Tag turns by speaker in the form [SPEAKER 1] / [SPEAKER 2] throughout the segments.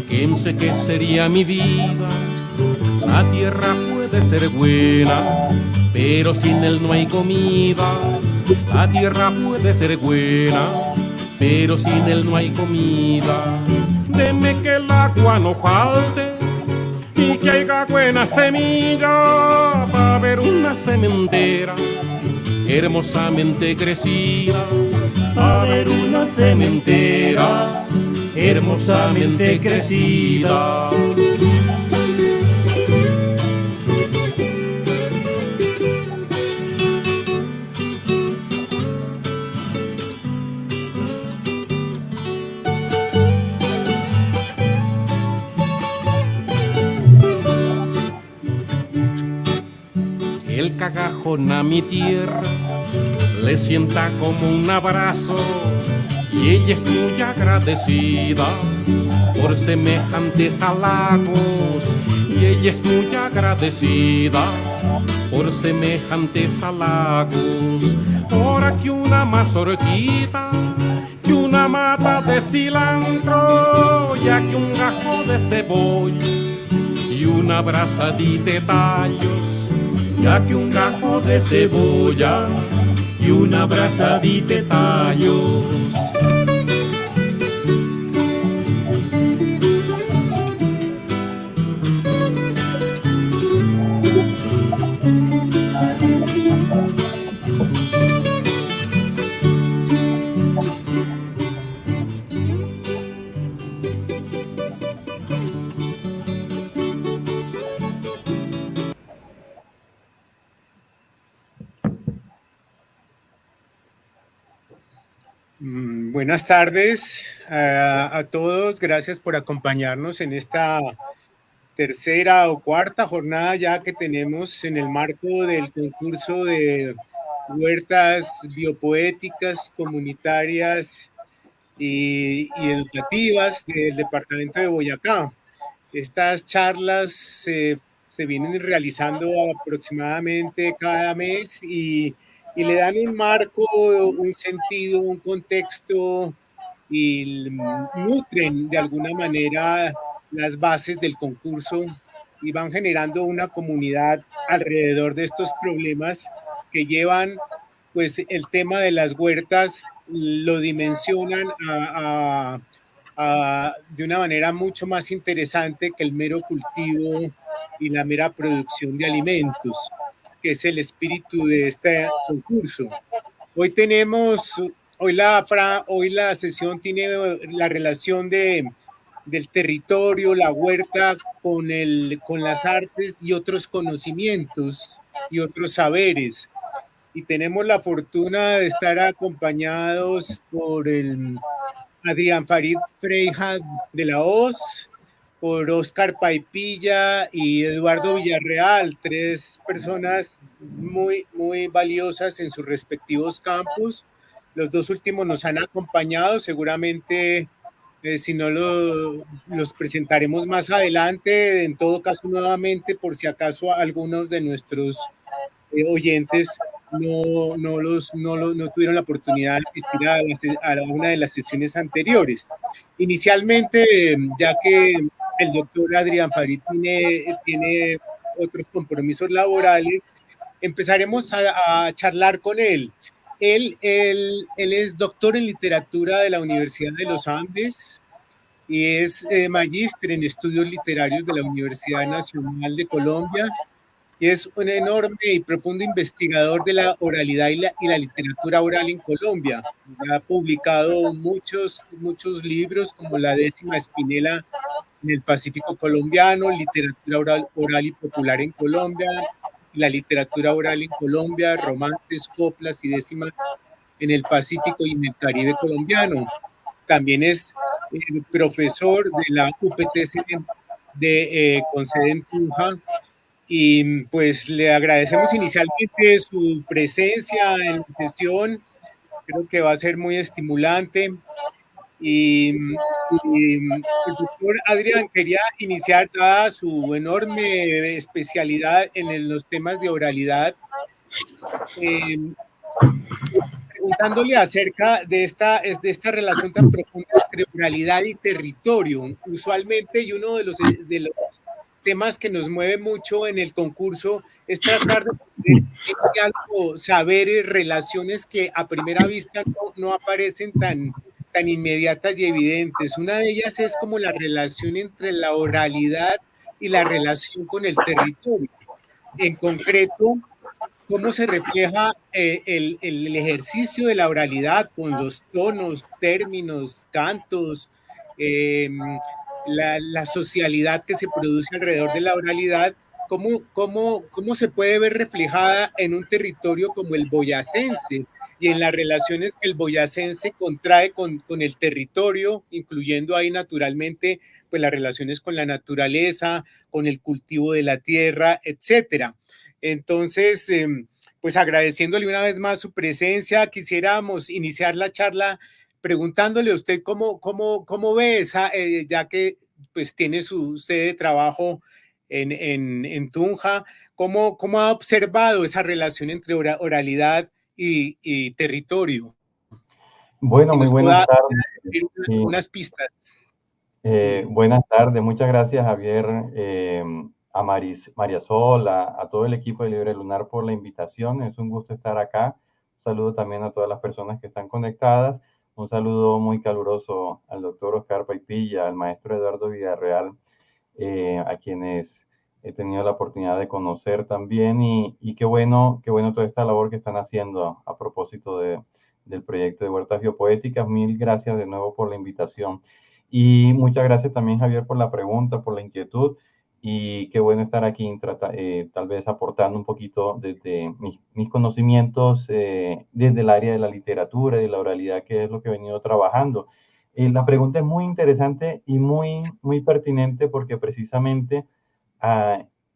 [SPEAKER 1] Pensé que sería mi vida. La tierra puede ser buena, pero sin él no hay comida. La tierra puede ser buena, pero sin él no hay comida. Deme que el agua no falte y que haya buena semilla para ver una sementera hermosamente crecida. A ver una sementera hermosamente crecida. El cagajón a mi tierra le sienta como un abrazo y ella es muy agradecida por semejantes halagos. Y ella es muy agradecida por semejantes halagos. Ahora que una mazorquita, que una mata de cilantro, ya que un gajo de cebolla y una abrazadita de tallos, ya que un gajo de cebolla y una abrazadita de tallos.
[SPEAKER 2] Buenas tardes a todos. Gracias por acompañarnos en esta tercera o cuarta jornada ya que tenemos en el marco del concurso de huertas biopoéticas, comunitarias y educativas del departamento de Boyacá. Estas charlas se vienen realizando aproximadamente cada mes y le dan un marco, un sentido, un contexto y nutren de alguna manera las bases del concurso y van generando una comunidad alrededor de estos problemas que llevan, pues el tema de las huertas lo dimensionan de una manera mucho más interesante que el mero cultivo y la mera producción de alimentos, que es el espíritu de este concurso. Hoy la sesión tiene la relación del territorio, la huerta con las artes y otros conocimientos y otros saberes. Y tenemos la fortuna de estar acompañados por el Adrián Farid Freija de la Hoz, por Oscar Paipilla y Eduardo Villarreal, tres personas muy, muy valiosas en sus respectivos campos. Los dos últimos nos han acompañado, seguramente si no los presentaremos más adelante, en todo caso nuevamente, por si acaso algunos de nuestros oyentes no tuvieron la oportunidad de asistir a una de las sesiones anteriores. Inicialmente, ya que el doctor Adrián Farid tiene otros compromisos laborales, empezaremos a charlar con él. Él es doctor en literatura de la Universidad de los Andes y es magíster en estudios literarios de la Universidad Nacional de Colombia. Y es un enorme y profundo investigador de la oralidad y la literatura oral en Colombia. Ha publicado muchos libros como La décima espinela en el Pacífico colombiano, literatura oral y popular en Colombia, la literatura oral en Colombia, romances, coplas y décimas en el Pacífico y en el Caribe colombiano. También es profesor de la UPTC con sede en Tunja. Y pues le agradecemos inicialmente su presencia en la sesión, creo que va a ser muy estimulante. Y el doctor Adrián quería iniciar, dada su enorme especialidad en los temas de oralidad, preguntándole acerca de esta relación tan profunda entre oralidad y territorio. Usualmente, y uno de los temas que nos mueve mucho en el concurso es tratar de poner en diálogo saberes, relaciones que a primera vista no aparecen tan inmediatas y evidentes. Una de ellas es como la relación entre la oralidad y la relación con el territorio. En concreto, cómo se refleja el ejercicio de la oralidad con los tonos, términos, cantos, eh, la socialidad que se produce alrededor de la oralidad, cómo se puede ver reflejada en un territorio como el boyacense y en las relaciones que el boyacense contrae con el territorio, incluyendo ahí naturalmente pues las relaciones con la naturaleza, con el cultivo de la tierra, etcétera. Entonces, pues agradeciéndole una vez más su presencia, quisiéramos iniciar la charla preguntándole a usted cómo ve esa, ya que pues tiene su sede de trabajo en Tunja, cómo ha observado esa relación entre oralidad y territorio.
[SPEAKER 3] Bueno,
[SPEAKER 2] Que
[SPEAKER 3] muy
[SPEAKER 2] nos
[SPEAKER 3] buenas
[SPEAKER 2] pueda
[SPEAKER 3] tardes.
[SPEAKER 2] decir
[SPEAKER 3] Sí.
[SPEAKER 2] unas pistas.
[SPEAKER 3] Buenas tardes, muchas gracias Javier, a María Sol, a todo el equipo de Libre Lunar por la invitación. Es un gusto estar acá. Un saludo también a todas las personas que están conectadas. Un saludo muy caluroso al doctor Oscar Paipilla, al maestro Eduardo Villarreal, a quienes he tenido la oportunidad de conocer también. Y qué bueno toda esta labor que están haciendo a propósito del proyecto de Huertas Biopoéticas. Mil gracias de nuevo por la invitación. Y muchas gracias también, Javier, por la pregunta, por la inquietud. Y qué bueno estar aquí, tal vez aportando un poquito desde mis conocimientos desde el área de la literatura y de la oralidad, que es lo que he venido trabajando. La pregunta es muy interesante y muy pertinente porque precisamente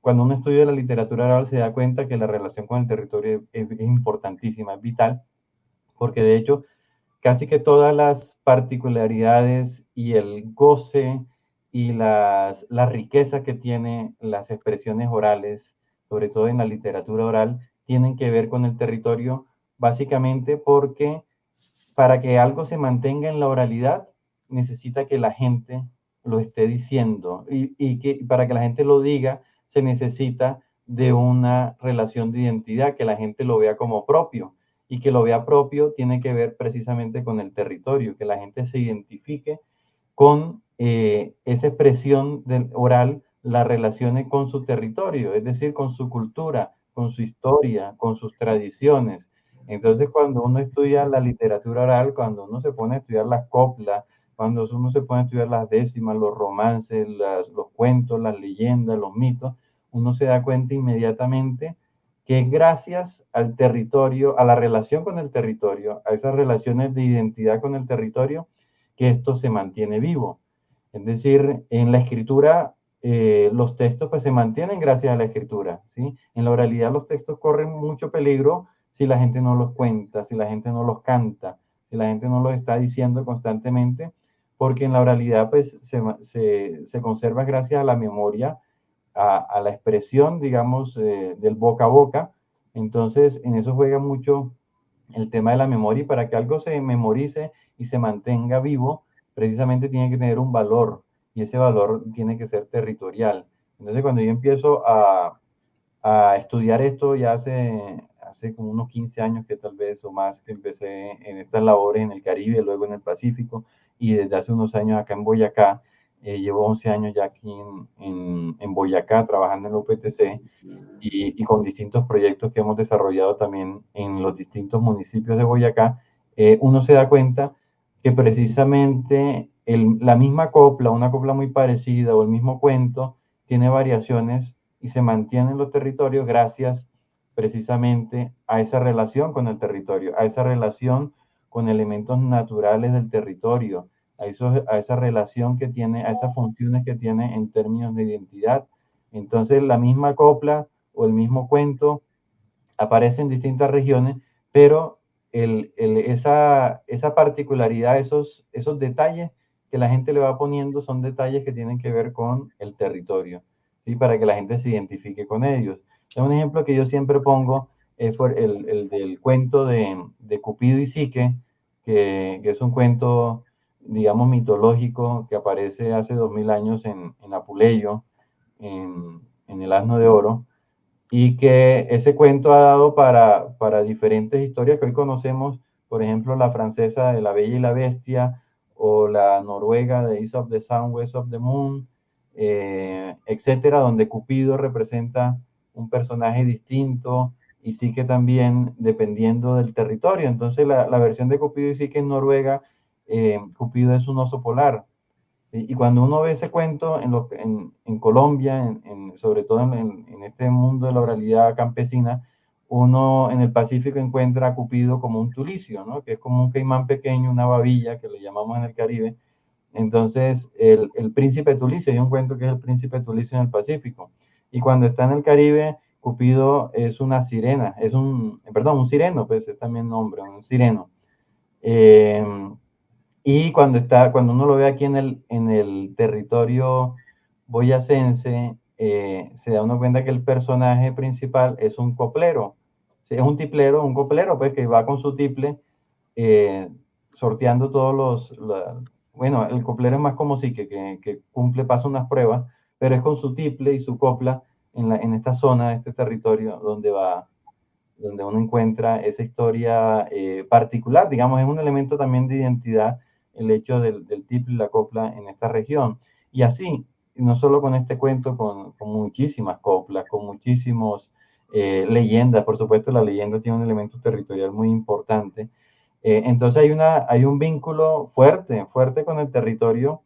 [SPEAKER 3] cuando uno estudia la literatura oral se da cuenta que la relación con el territorio es importantísima, es vital, porque de hecho casi que todas las particularidades y el goce y la riqueza que tienen las expresiones orales, sobre todo en la literatura oral, tienen que ver con el territorio, básicamente porque para que algo se mantenga en la oralidad, necesita que la gente lo esté diciendo y que para que la gente lo diga, se necesita de una relación de identidad, que la gente lo vea como propio. Y que lo vea propio tiene que ver precisamente con el territorio, que la gente se identifique con esa expresión oral, la relacione con su territorio, es decir, con su cultura, con su historia, con sus tradiciones. Entonces, cuando uno estudia la literatura oral, cuando uno se pone a estudiar las coplas, cuando uno se pone a estudiar las décimas, los romances, los cuentos, las leyendas, los mitos, uno se da cuenta inmediatamente que gracias al territorio, a la relación con el territorio, a esas relaciones de identidad con el territorio, que esto se mantiene vivo. Es decir, en la escritura, los textos pues se mantienen gracias a la escritura, ¿sí? En la oralidad los textos corren mucho peligro si la gente no los cuenta, si la gente no los canta, si la gente no los está diciendo constantemente, porque en la oralidad pues se conserva gracias a la memoria, a la expresión, digamos, del boca a boca. Entonces, en eso juega mucho el tema de la memoria, y para que algo se memorice y se mantenga vivo, precisamente tiene que tener un valor, y ese valor tiene que ser territorial. Entonces, cuando yo empiezo a estudiar esto, ya hace como unos 15 años que tal vez o más que empecé en estas labores en el Caribe, luego en el Pacífico, y desde hace unos años acá en Boyacá. Llevo 11 años ya aquí en Boyacá trabajando en la UPTC y con distintos proyectos que hemos desarrollado también en los distintos municipios de Boyacá. Uno se da cuenta que precisamente la misma copla, una copla muy parecida o el mismo cuento, tiene variaciones y se mantiene en los territorios gracias precisamente a esa relación con el territorio, a esa relación con elementos naturales del territorio, a esa relación que tiene, a esas funciones que tiene en términos de identidad. Entonces, la misma copla o el mismo cuento aparece en distintas regiones, pero esa particularidad, esos detalles que la gente le va poniendo son detalles que tienen que ver con el territorio, ¿sí? Para que la gente se identifique con ellos. Un ejemplo que yo siempre pongo es el del cuento de Cupido y Psique, que es un cuento, digamos, mitológico que aparece hace 2000 años en Apuleyo, en El Asno de Oro, y que ese cuento ha dado para diferentes historias que hoy conocemos, por ejemplo, la francesa de La Bella y la Bestia, o la noruega de East of the Sun, West of the Moon, etcétera, donde Cupido representa un personaje distinto y sí que también dependiendo del territorio. Entonces la versión de Cupido y sí que en Noruega, Cupido es un oso polar. Y cuando uno ve ese cuento en Colombia, sobre todo en este mundo de la oralidad campesina, uno en el Pacífico encuentra a Cupido como un tulicio, ¿no? Que es como un caimán pequeño, una babilla, que le llamamos en el Caribe. Entonces, el príncipe tulicio, hay un cuento que es el príncipe tulicio en el Pacífico. Y cuando está en el Caribe, Cupido es una sirena, perdón, un sireno, pues es también nombre, un sireno. Y cuando uno lo ve aquí en el territorio boyacense, se da uno cuenta que el personaje principal es un coplero. Sí, es un tiplero, un coplero, pues que va con su tiple, sorteando bueno, el coplero es más como sí, que cumple, pasa unas pruebas, pero es con su tiple y su copla en esta zona, este territorio donde uno encuentra esa historia particular, digamos, es un elemento también de identidad el hecho del tiple y la copla en esta región. Y así, no solo con este cuento, con muchísimas coplas, con muchísimos leyendas, por supuesto la leyenda tiene un elemento territorial muy importante. Entonces hay un vínculo fuerte con el territorio,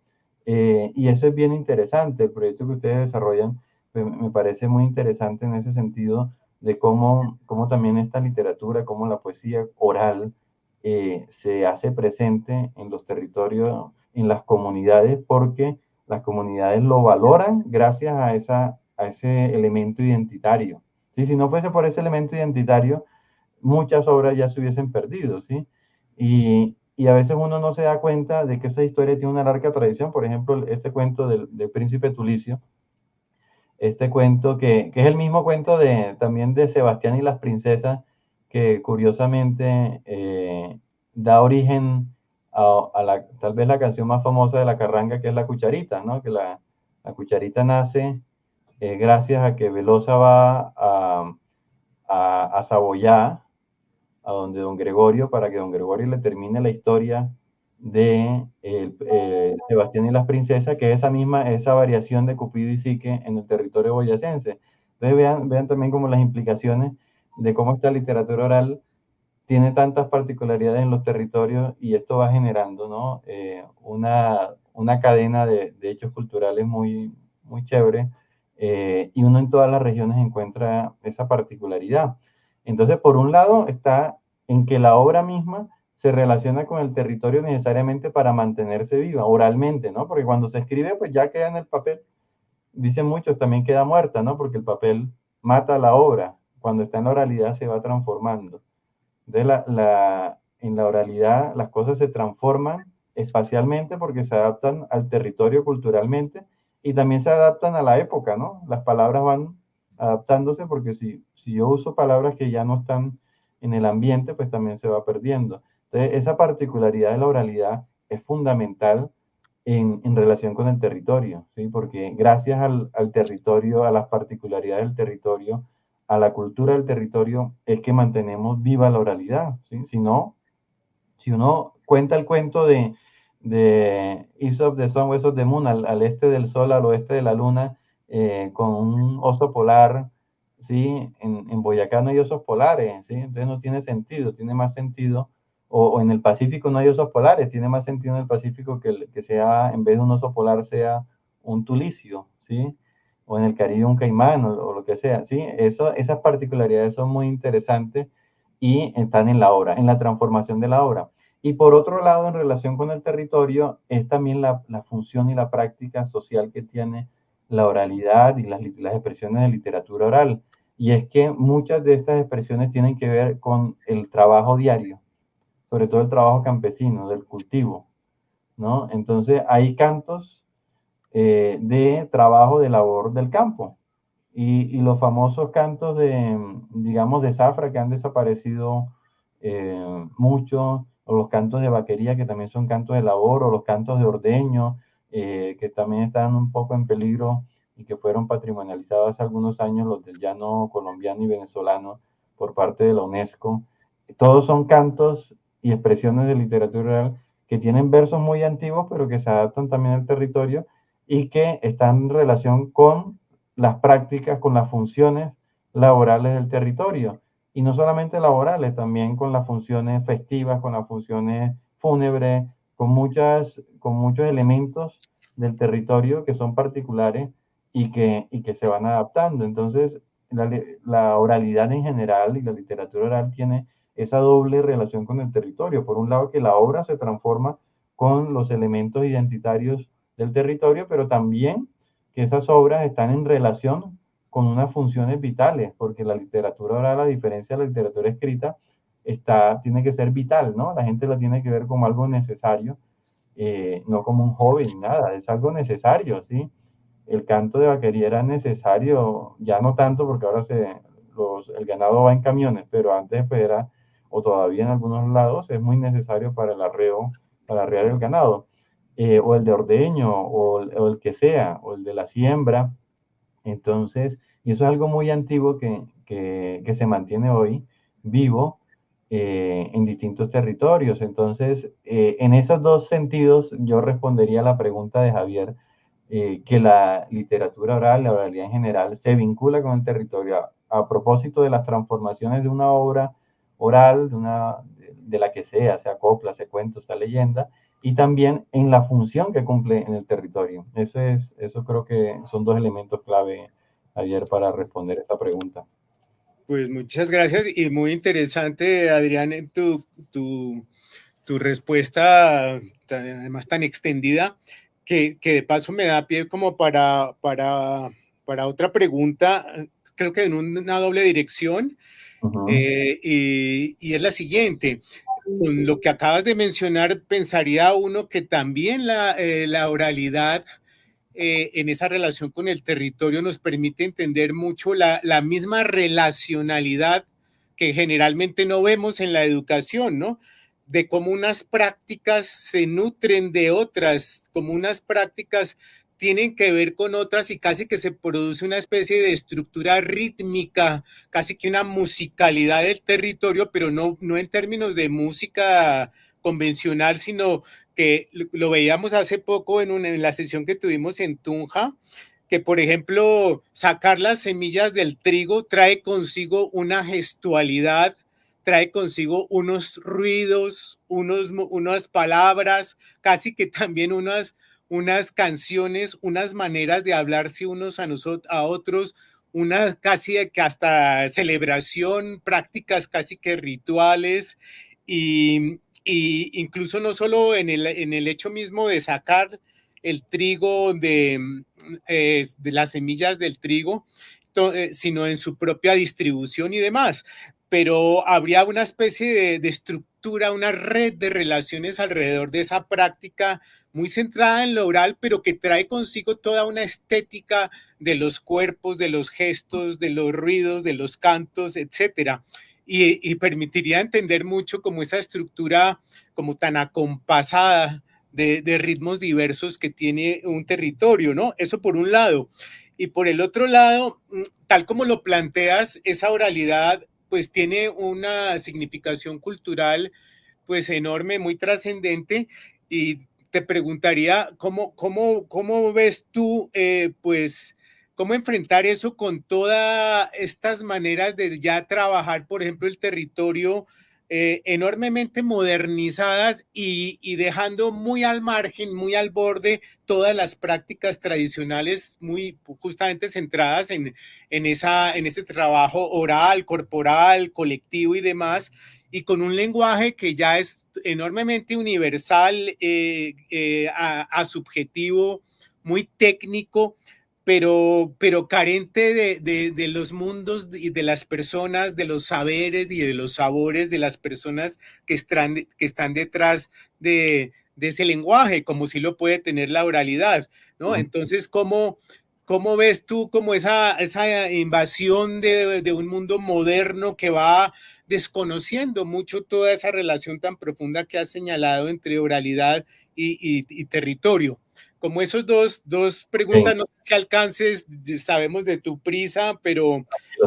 [SPEAKER 3] y eso es bien interesante. El proyecto que ustedes desarrollan me parece muy interesante en ese sentido, de cómo también esta literatura, cómo la poesía oral se hace presente en los territorios, en las comunidades, porque las comunidades lo valoran gracias a ese elemento identitario. ¿Sí? Si no fuese por ese elemento identitario, muchas obras ya se hubiesen perdido, ¿sí? Y a veces uno no se da cuenta de que esa historia tiene una larga tradición. Por ejemplo, este cuento del príncipe Tulicio, este cuento que es el mismo cuento también de Sebastián y las princesas, que curiosamente da origen tal vez la canción más famosa de la carranga, que es La Cucharita, ¿no? Que la Cucharita nace gracias a que Velosa va a Saboyá, a donde don Gregorio, para que don Gregorio le termine la historia de Sebastián y las princesas, que es esa variación de Cupido y Psique en el territorio boyacense. Entonces vean también como las implicaciones de cómo esta literatura oral tiene tantas particularidades en los territorios, y esto va generando, ¿no? Una cadena de hechos culturales muy, muy chévere, y uno en todas las regiones encuentra esa particularidad. Entonces, por un lado está en que la obra misma se relaciona con el territorio necesariamente para mantenerse viva oralmente, ¿no? Porque cuando se escribe, pues ya queda en el papel. Dicen muchos, también queda muerta, ¿no? Porque el papel mata la obra. Cuando está en la oralidad se va transformando. Entonces, en la oralidad las cosas se transforman espacialmente porque se adaptan al territorio culturalmente, y también se adaptan a la época, ¿no? Las palabras van adaptándose, porque si yo uso palabras que ya no están en el ambiente, pues también se va perdiendo. Entonces, esa particularidad de la oralidad es fundamental en relación con el territorio, ¿sí? Porque gracias al territorio, a las particularidades del territorio, a la cultura del territorio, es que mantenemos viva la oralidad, ¿sí? Si no, si uno cuenta el cuento de East of the Sun, West of the Moon, al este del sol, al oeste de la luna, con un oso polar, ¿sí? En Boyacá no hay osos polares, ¿sí? Entonces no tiene sentido, tiene más sentido, o en el Pacífico no hay osos polares, tiene más sentido en el Pacífico que sea, en vez de un oso polar, sea un tulicio, ¿sí? O en el Caribe un caimán, o lo que sea, ¿sí? Esas particularidades son muy interesantes y están en la obra, en la transformación de la obra. Y por otro lado, en relación con el territorio, es también la función y la práctica social que tiene la oralidad y las expresiones de literatura oral. Y es que muchas de estas expresiones tienen que ver con el trabajo diario, sobre todo el trabajo campesino, del cultivo, ¿no? Entonces hay cantos de trabajo de labor del campo, y los famosos cantos de, digamos, de zafra que han desaparecido mucho, o los cantos de vaquería que también son cantos de labor, o los cantos de ordeño que también están un poco en peligro y que fueron patrimonializados hace algunos años, los del llano colombiano y venezolano por parte de la UNESCO. Todos son cantos y expresiones de literatura oral que tienen versos muy antiguos, pero que se adaptan también al territorio y que están en relación con las prácticas, con las funciones laborales del territorio. Y no solamente laborales, también con las funciones festivas, con las funciones fúnebres, con muchos elementos del territorio que son particulares y que se van adaptando. Entonces, la oralidad en general y la literatura oral tiene esa doble relación con el territorio. Por un lado, que la obra se transforma con los elementos identitarios del territorio, pero también que esas obras están en relación con unas funciones vitales, porque la literatura oral, a diferencia de la literatura escrita, tiene que ser vital, ¿no? La gente la tiene que ver como algo necesario, no como un hobby, nada, es algo necesario, ¿sí? El canto de vaquería era necesario, ya no tanto porque ahora el ganado va en camiones, pero antes pues era, o todavía en algunos lados, es muy necesario para el arreo, para arrear el ganado, o el de ordeño, o el que sea, o el de la siembra. Entonces, y eso es algo muy antiguo que se mantiene hoy vivo en distintos territorios. Entonces, en esos dos sentidos, yo respondería a la pregunta de Javier, que la literatura oral, la oralidad en general, se vincula con el territorio a propósito de las transformaciones de una obra oral, de la que sea copla, sea cuento, sea leyenda, y también en la función que cumple en el territorio. Eso creo que son dos elementos clave, ayer, para responder esa pregunta.
[SPEAKER 2] Pues muchas gracias y muy interesante, Adrián, en tu respuesta, además tan extendida, que de paso me da pie como para otra pregunta, creo que en una doble dirección, y es la siguiente. Con lo que acabas de mencionar, pensaría uno que también la oralidad en esa relación con el territorio nos permite entender mucho la misma relacionalidad que generalmente no vemos en la educación, ¿no? De cómo unas prácticas se nutren de otras, como unas prácticas tienen que ver con otras y casi que se produce una especie de estructura rítmica, casi que una musicalidad del territorio, pero no en términos de música convencional, sino que lo veíamos hace poco en la sesión que tuvimos en Tunja, que por ejemplo sacar las semillas del trigo trae consigo una gestualidad, trae consigo unos ruidos, unas palabras, casi que también unas canciones, unas maneras de hablarse unos a otros, una casi que hasta celebración, prácticas casi que rituales y incluso no solo en el hecho mismo de sacar el trigo de las semillas del trigo, sino en su propia distribución y demás. Pero habría una especie de estructura, una red de relaciones alrededor de esa práctica muy centrada en lo oral, pero que trae consigo toda una estética de los cuerpos, de los gestos, de los ruidos, de los cantos, etcétera. Y permitiría entender mucho como esa estructura como tan acompasada de ritmos diversos que tiene un territorio, ¿no? Eso por un lado. Y por el otro lado, tal como lo planteas, esa oralidad pues tiene una significación cultural pues enorme, muy trascendente y te preguntaría cómo ves tú pues cómo enfrentar eso con todas estas maneras de ya trabajar, por ejemplo, el territorio enormemente modernizadas y dejando muy al margen, muy al borde todas las prácticas tradicionales muy justamente centradas en este trabajo oral, corporal, colectivo y demás, y con un lenguaje que ya es enormemente universal, subjetivo, muy técnico, pero carente de los mundos y de las personas, de los saberes y de los sabores de las personas que están detrás de ese lenguaje, como si lo puede tener la oralidad, ¿no? Entonces, ¿Cómo ves tú como esa invasión de un mundo moderno que va desconociendo mucho toda esa relación tan profunda que has señalado entre oralidad y territorio? Como esos dos
[SPEAKER 3] Sí,
[SPEAKER 2] preguntas, no sé si alcances, sabemos de tu prisa,
[SPEAKER 3] tranquilo,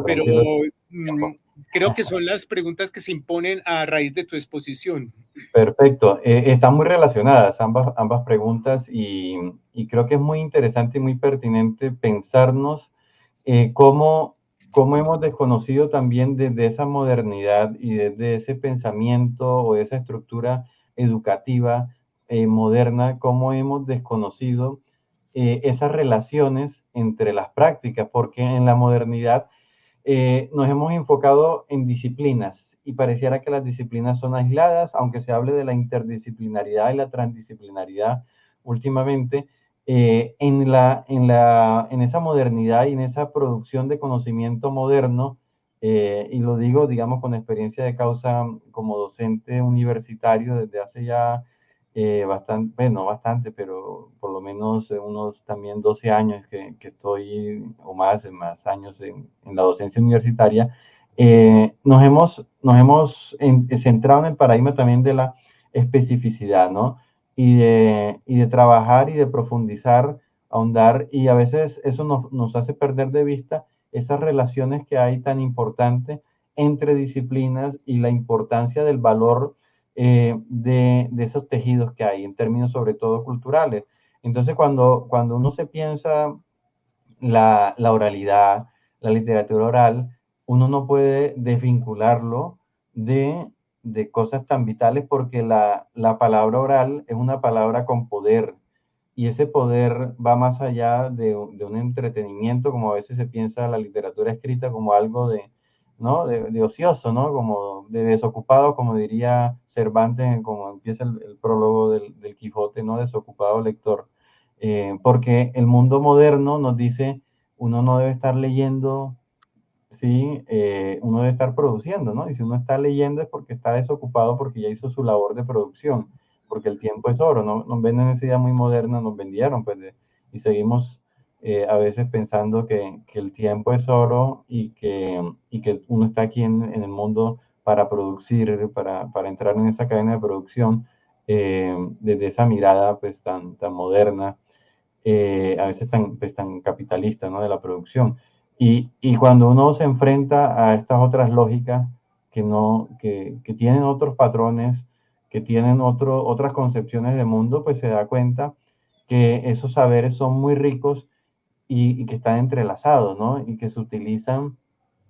[SPEAKER 2] pero
[SPEAKER 3] tranquilo.
[SPEAKER 2] mm, creo que son las preguntas que se imponen a raíz de tu exposición.
[SPEAKER 3] Perfecto. Están muy relacionadas ambas preguntas y creo que es muy interesante y muy pertinente pensarnos cómo hemos desconocido también desde esa modernidad y desde ese pensamiento o esa estructura educativa moderna, cómo hemos desconocido esas relaciones entre las prácticas, porque en la modernidad nos hemos enfocado en disciplinas y pareciera que las disciplinas son aisladas, aunque se hable de la interdisciplinaridad y la transdisciplinaridad últimamente, en esa modernidad y en esa producción de conocimiento moderno, y lo digo, digamos, con experiencia de causa como docente universitario desde hace ya bastante, bueno, bastante, pero por lo menos unos también 12 años que estoy, o más años en la docencia universitaria, nos hemos centrado en el paradigma también de la especificidad, ¿no? Y de trabajar y de profundizar, ahondar, y a veces eso nos hace perder de vista esas relaciones que hay tan importantes entre disciplinas y la importancia del valor de esos tejidos que hay en términos sobre todo culturales. Entonces, cuando uno se piensa la oralidad, la literatura oral, uno no puede desvincularlo de cosas tan vitales porque la palabra oral es una palabra con poder y ese poder va más allá de un entretenimiento, como a veces se piensa la literatura escrita como algo ¿no? de ocioso, ¿no? Como de desocupado, como diría Cervantes, como empieza el prólogo del Quijote, ¿no? Desocupado lector. Porque el mundo moderno nos dice, uno no debe estar leyendo, sí, uno debe estar produciendo, ¿no? Y si uno está leyendo es porque está desocupado, porque ya hizo su labor de producción, porque el tiempo es oro, ¿no? Nos venden esa idea muy moderna, nos vendieron, pues, y seguimos a veces pensando que el tiempo es oro y que uno está aquí en el mundo para producir, para entrar en esa cadena de producción, desde esa mirada, pues, tan moderna, a veces pues, tan capitalista, ¿no? De la producción. Y cuando uno se enfrenta a estas otras lógicas que tienen otros patrones, que tienen otras concepciones de mundo, pues se da cuenta que esos saberes son muy ricos y que están entrelazados, ¿no? Y que se utilizan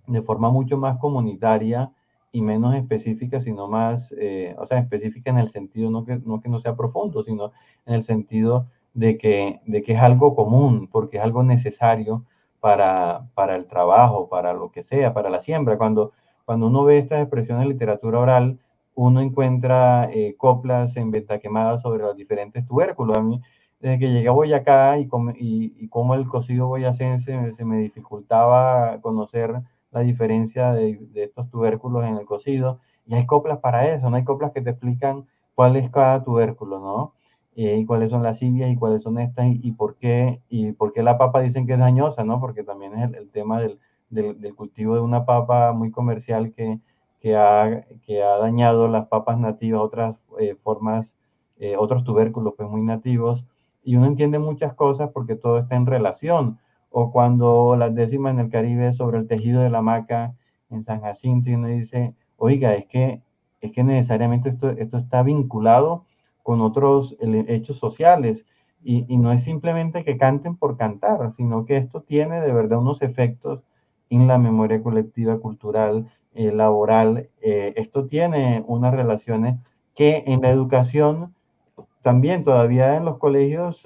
[SPEAKER 3] de forma mucho más comunitaria y menos específica, sino más, o sea, específica en el sentido no que no sea profundo, sino en el sentido de que es algo común, porque es algo necesario para el trabajo, para lo que sea, para la siembra. Cuando uno ve estas expresiones de literatura oral, uno encuentra coplas en venta quemada sobre los diferentes tubérculos. A mí, desde que llegué a Boyacá y como el cocido boyacense se me dificultaba conocer la diferencia de estos tubérculos en el cocido. Y hay coplas para eso, ¿no? Hay coplas que te explican cuál es cada tubérculo, ¿no? Y cuáles son las civias y cuáles son estas y por qué la papa dicen que es dañosa, ¿no? Porque también es el tema del cultivo de una papa muy comercial que ha dañado las papas nativas, otras formas, otros tubérculos pues muy nativos, y uno entiende muchas cosas porque todo está en relación. O cuando las décimas en el Caribe sobre el tejido de la hamaca en San Jacinto y uno dice, oiga, es que necesariamente esto está vinculado con otros hechos sociales y no es simplemente que canten por cantar, sino que esto tiene de verdad unos efectos en la memoria colectiva, cultural, laboral. Esto tiene unas relaciones que en la educación también todavía en los colegios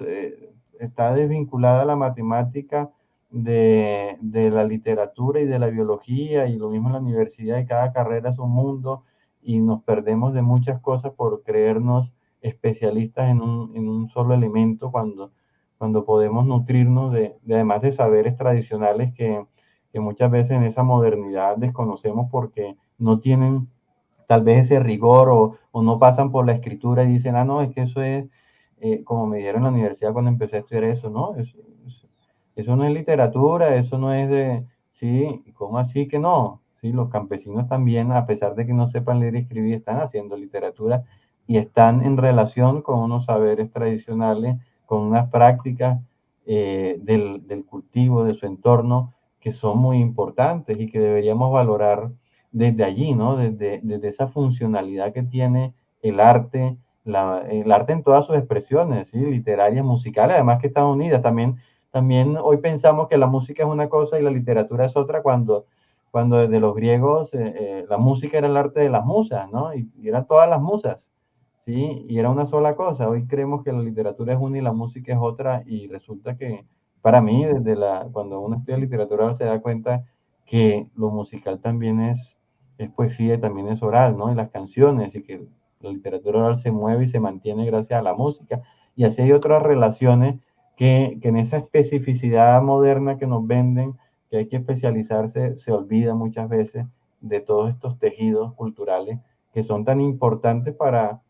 [SPEAKER 3] está desvinculada la matemática de la literatura y de la biología, y lo mismo en la universidad, y cada carrera es un mundo y nos perdemos de muchas cosas por creernos especialistas en un solo elemento cuando podemos nutrirnos además de saberes tradicionales que muchas veces en esa modernidad desconocemos porque no tienen tal vez ese rigor o no pasan por la escritura y dicen, no, es que eso es, como me dieron en la universidad cuando empecé a estudiar eso, ¿no? eso no es literatura, eso no es de, sí, ¿cómo así que no? Sí, los campesinos también, a pesar de que no sepan leer y escribir, están haciendo literatura y están en relación con unos saberes tradicionales, con unas prácticas del cultivo, de su entorno, que son muy importantes y que deberíamos valorar desde allí, ¿no? Desde esa funcionalidad que tiene el arte, el arte en todas sus expresiones, ¿sí? Literarias, musicales, además que están unidas. También hoy pensamos que la música es una cosa y la literatura es otra, cuando desde los griegos la música era el arte de las musas, ¿no? Y eran todas las musas, ¿sí? Y era una sola cosa. Hoy creemos que la literatura es una y la música es otra, y resulta que para mí, cuando uno estudia literatura se da cuenta que lo musical también es poesía y también es oral, ¿no? Y las canciones, y que la literatura oral se mueve y se mantiene gracias a la música. Y así hay otras relaciones que en esa especificidad moderna que nos venden, que hay que especializarse, se olvida muchas veces de todos estos tejidos culturales que son tan importantes para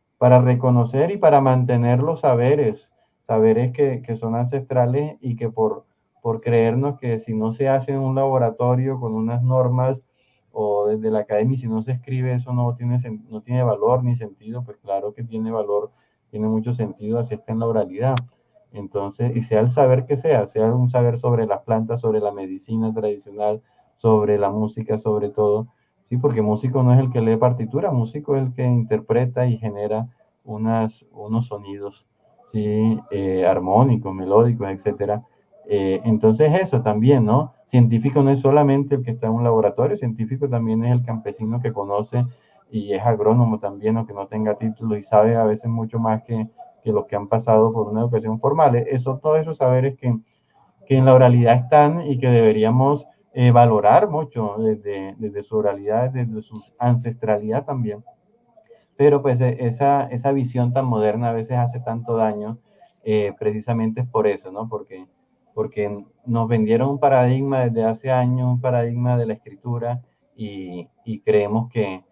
[SPEAKER 3] reconocer y para mantener los saberes que son ancestrales, y que por creernos que si no se hace en un laboratorio con unas normas o desde la academia, si no se escribe, eso no tiene valor ni sentido. Pues claro que tiene valor, tiene mucho sentido, así está en la oralidad. Entonces, y sea el saber que sea un saber sobre las plantas, sobre la medicina tradicional, sobre la música, sobre todo, sí, porque músico no es el que lee partitura, músico es el que interpreta y genera unos sonidos, sí, armónicos, melódicos, etcétera. Entonces eso también, ¿no? Científico no es solamente el que está en un laboratorio, científico también es el campesino que conoce y es agrónomo también, aunque no tenga título, y sabe a veces mucho más que los que han pasado por una educación formal. Todos esos saberes que en la oralidad están y que deberíamos valorar mucho desde su oralidad, desde su ancestralidad también. Pero pues esa visión tan moderna a veces hace tanto daño, precisamente es por eso, ¿no? Porque nos vendieron un paradigma desde hace años, un paradigma de la escritura, y creemos que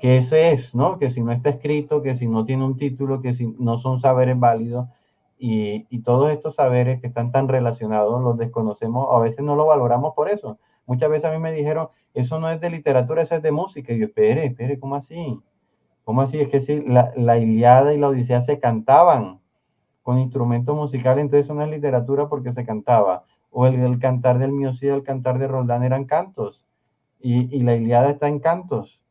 [SPEAKER 3] eso es, ¿no? Que si no está escrito, que si no tiene un título, que si no son saberes válidos, y todos estos saberes que están tan relacionados los desconocemos, a veces no lo valoramos por eso. Muchas veces a mí me dijeron, eso no es de literatura, eso es de música. Y yo, espere, ¿cómo así? ¿Cómo así? Es que si la Ilíada y la Odisea se cantaban con instrumentos musicales, entonces eso no es literatura porque se cantaba. O el cantar del Miocid, el cantar de Roldán eran cantos, y la Ilíada está en cantos.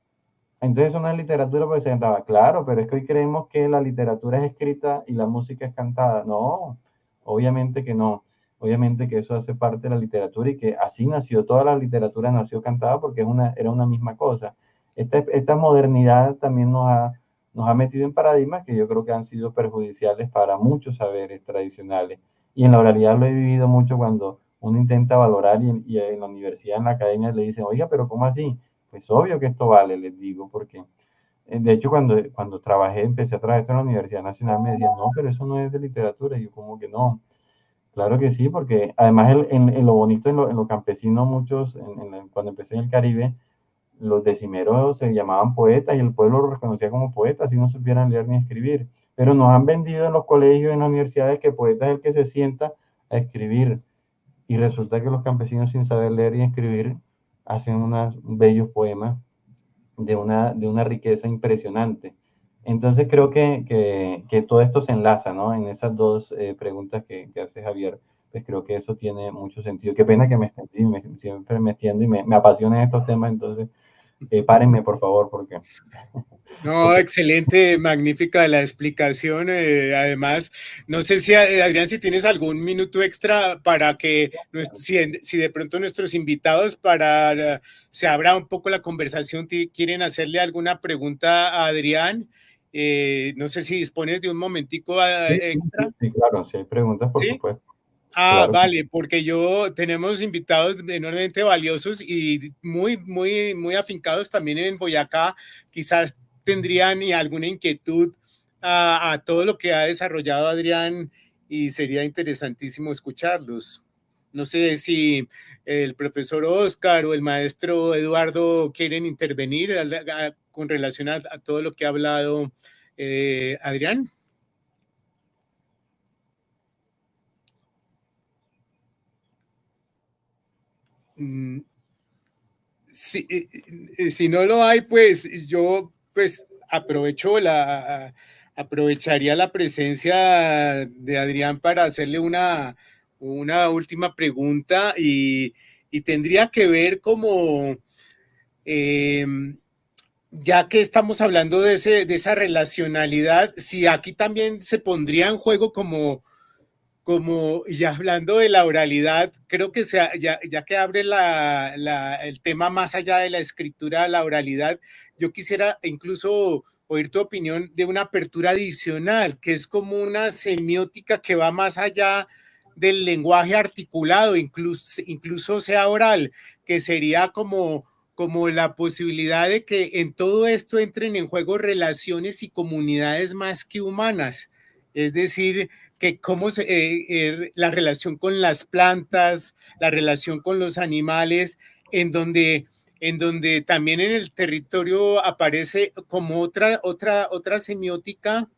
[SPEAKER 3] Entonces eso no es literatura porque se cantaba. Claro, pero es que hoy creemos que la literatura es escrita y la música es cantada. No, obviamente que no. Obviamente que eso hace parte de la literatura, y que así nació, toda la literatura nació cantada porque era una misma cosa. Esta modernidad también nos ha metido en paradigmas que yo creo que han sido perjudiciales para muchos saberes tradicionales. Y en la oralidad lo he vivido mucho cuando uno intenta valorar, y en la universidad, en la academia, le dicen, oiga, pero ¿cómo así? Pues obvio que esto vale, les digo, porque de hecho cuando empecé a trabajar en la Universidad Nacional, me decían, no, pero eso no es de literatura. Y yo como que no, claro que sí, porque además en lo bonito, en lo campesino, muchos, cuando empecé en el Caribe, los decimeros se llamaban poetas y el pueblo los reconocía como poetas, si no supieran leer ni escribir. Pero nos han vendido en los colegios, en las universidades, que poeta es el que se sienta a escribir. Y resulta que los campesinos, sin saber leer y escribir, hacen unos bellos poemas de una riqueza impresionante. Entonces creo que todo esto se enlaza, ¿no? En esas dos preguntas que hace Javier, pues creo que eso tiene mucho sentido. Qué pena que me extendí, siempre me extiendo y me apasionan estos temas, entonces párenme por favor,
[SPEAKER 2] No,
[SPEAKER 3] porque
[SPEAKER 2] excelente, magnífica la explicación. Además, no sé si, Adrián, si tienes algún minuto extra para que, si de pronto nuestros invitados, se abra un poco la conversación, quieren hacerle alguna pregunta a Adrián. No sé si dispones de un momentico
[SPEAKER 3] sí,
[SPEAKER 2] extra.
[SPEAKER 3] sí, claro, si hay preguntas, por
[SPEAKER 2] ¿Sí?
[SPEAKER 3] supuesto,
[SPEAKER 2] Ah,
[SPEAKER 3] claro.
[SPEAKER 2] vale, porque tenemos invitados enormemente valiosos y muy afincados también en Boyacá. Quizás tendrían alguna inquietud a todo lo que ha desarrollado Adrián, y sería interesantísimo escucharlos. No sé si el profesor Oscar o el maestro Eduardo quieren intervenir con relación a todo lo que ha hablado Adrián. Si no lo hay, pues yo pues aprovecharía la presencia de Adrián para hacerle una última pregunta y tendría que ver como, ya que estamos hablando de esa relacionalidad, si aquí también se pondría en juego y hablando de la oralidad, creo que ya que abre el tema más allá de la escritura, la oralidad, yo quisiera incluso oír tu opinión de una apertura adicional, que es como una semiótica que va más allá del lenguaje articulado, incluso sea oral, que sería como la posibilidad de que en todo esto entren en juego relaciones y comunidades más que humanas. Es decir, que la relación con las plantas, la relación con los animales, en donde también en el territorio aparece como otra semiótica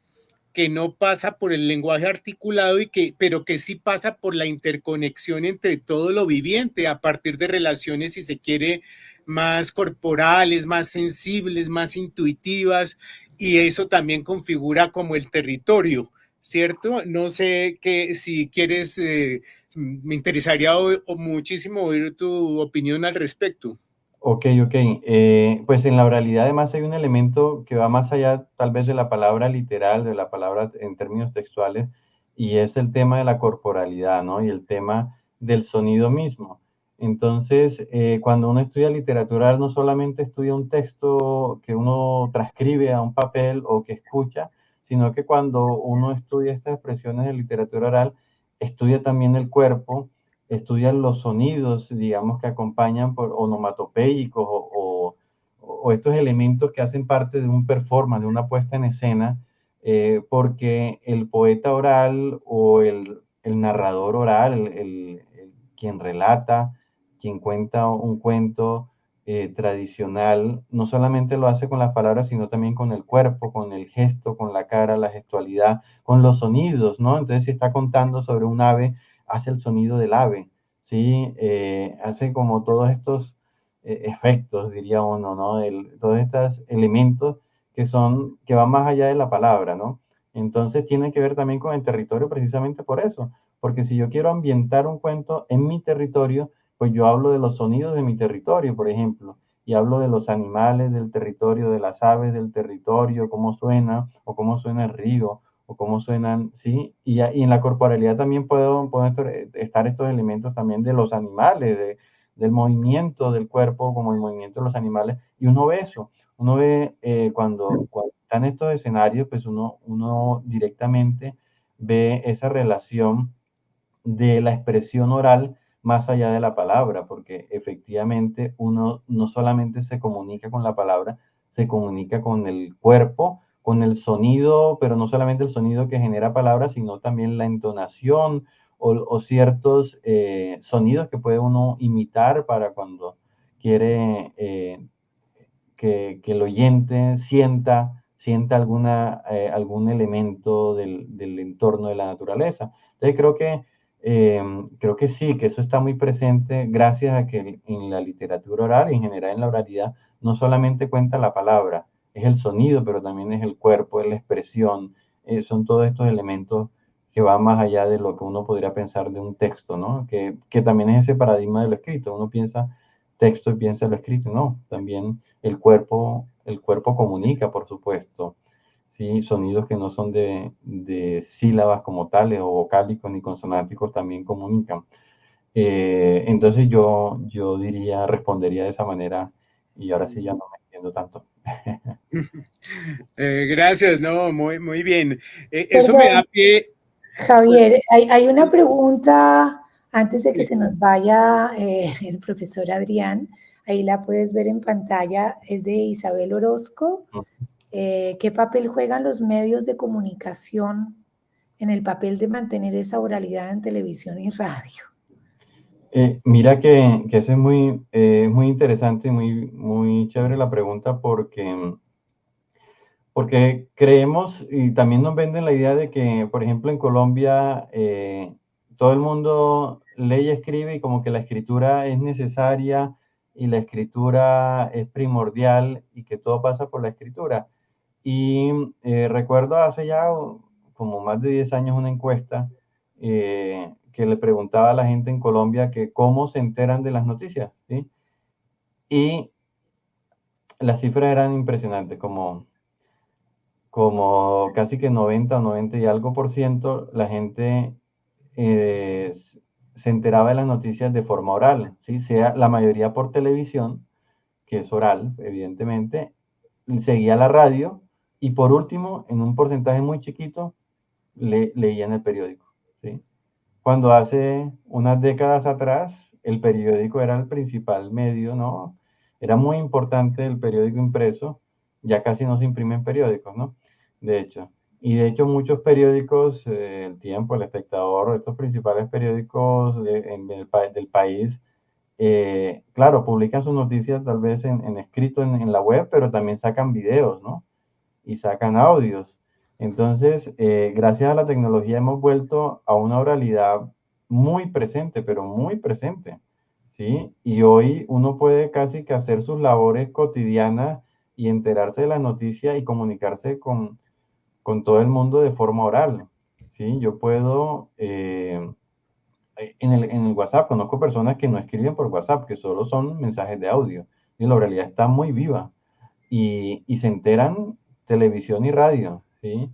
[SPEAKER 2] que no pasa por el lenguaje articulado pero que sí pasa por la interconexión entre todo lo viviente a partir de relaciones, si se quiere, más corporales, más sensibles, más intuitivas, y eso también configura como el territorio, ¿cierto? No sé si quieres, me interesaría muchísimo oír tu opinión al respecto.
[SPEAKER 3] Ok. Pues en la oralidad además hay un elemento que va más allá tal vez de la palabra literal, de la palabra en términos textuales, y es el tema de la corporalidad, ¿no? Y el tema del sonido mismo. Entonces, cuando uno estudia literatura oral, no solamente estudia un texto que uno transcribe a un papel o que escucha, sino que cuando uno estudia estas expresiones de literatura oral, estudia también el cuerpo, estudian los sonidos, digamos, que acompañan por onomatopéyicos o estos elementos que hacen parte de un performance, de una puesta en escena, porque el poeta oral o el narrador oral, quien relata, quien cuenta un cuento tradicional, no solamente lo hace con las palabras, sino también con el cuerpo, con el gesto, con la cara, la gestualidad, con los sonidos, ¿no? Entonces, si está contando sobre un ave, hace el sonido del ave, ¿sí? Hace como todos estos efectos, diría uno, ¿no? Todos estos elementos que van más allá de la palabra, ¿no? Entonces tiene que ver también con el territorio precisamente por eso, porque si yo quiero ambientar un cuento en mi territorio, pues yo hablo de los sonidos de mi territorio, por ejemplo, y hablo de los animales del territorio, de las aves del territorio, cómo suena, o cómo suena el río, o cómo suenan, ¿sí? Y en la corporalidad también pueden estar estos elementos también de los animales, del movimiento del cuerpo, como el movimiento de los animales, y uno ve eso. Uno ve cuando están estos escenarios, pues uno directamente ve esa relación de la expresión oral más allá de la palabra, porque efectivamente uno no solamente se comunica con la palabra, se comunica con el cuerpo, con el sonido, pero no solamente el sonido que genera palabras, sino también la entonación o ciertos sonidos que puede uno imitar para cuando quiere que el oyente sienta algún elemento del entorno de la naturaleza. Entonces creo que sí, que eso está muy presente gracias a que en la literatura oral y en general en la oralidad no solamente cuenta la palabra, es el sonido, pero también es el cuerpo, es la expresión, son todos estos elementos que van más allá de lo que uno podría pensar de un texto, ¿no? Que también es ese paradigma de lo escrito. Uno piensa texto y piensa lo escrito, no, también el cuerpo comunica, por supuesto, ¿sí? Sonidos que no son de sílabas como tales o vocálicos ni consonánticos también comunican. Entonces yo respondería de esa manera y ahora sí ya no me entiendo tanto.
[SPEAKER 2] Gracias, no, muy bien. Eso me da pie.
[SPEAKER 4] Javier, hay una pregunta antes de que se nos vaya el profesor Adrián. Ahí la puedes ver en pantalla, es de Isabel Orozco. ¿Qué papel juegan los medios de comunicación en el papel de mantener esa oralidad en televisión y radio?
[SPEAKER 3] Mira que eso es muy interesante y muy chévere la pregunta porque creemos y también nos venden la idea de que, por ejemplo, en Colombia todo el mundo lee y escribe y como que la escritura es necesaria y la escritura es primordial y que todo pasa por la escritura. Y recuerdo hace ya como más de 10 años una encuesta que le preguntaba a la gente en Colombia que cómo se enteran de las noticias, ¿sí? Y las cifras eran impresionantes, como casi que 90 o 90 y algo por ciento, la gente se enteraba de las noticias de forma oral, ¿sí? Sea la mayoría por televisión, que es oral, evidentemente, seguía la radio y por último, en un porcentaje muy chiquito, leían el periódico, ¿sí? Cuando hace unas décadas atrás, el periódico era el principal medio, ¿no? Era muy importante el periódico impreso, ya casi no se imprimen periódicos, ¿no? De hecho. Y de hecho muchos periódicos, El Tiempo, El Espectador, estos principales periódicos del país, claro, publican sus noticias tal vez en escrito en la web, pero también sacan videos, ¿no? Y sacan audios. Entonces, gracias a la tecnología hemos vuelto a una oralidad muy presente, pero muy presente, ¿sí? Y hoy uno puede casi que hacer sus labores cotidianas y enterarse de la noticia y comunicarse con todo el mundo de forma oral, ¿sí? Yo puedo, en el WhatsApp, conozco personas que no escriben por WhatsApp, que solo son mensajes de audio, y la oralidad está muy viva, y se enteran televisión y radio, ¿sí?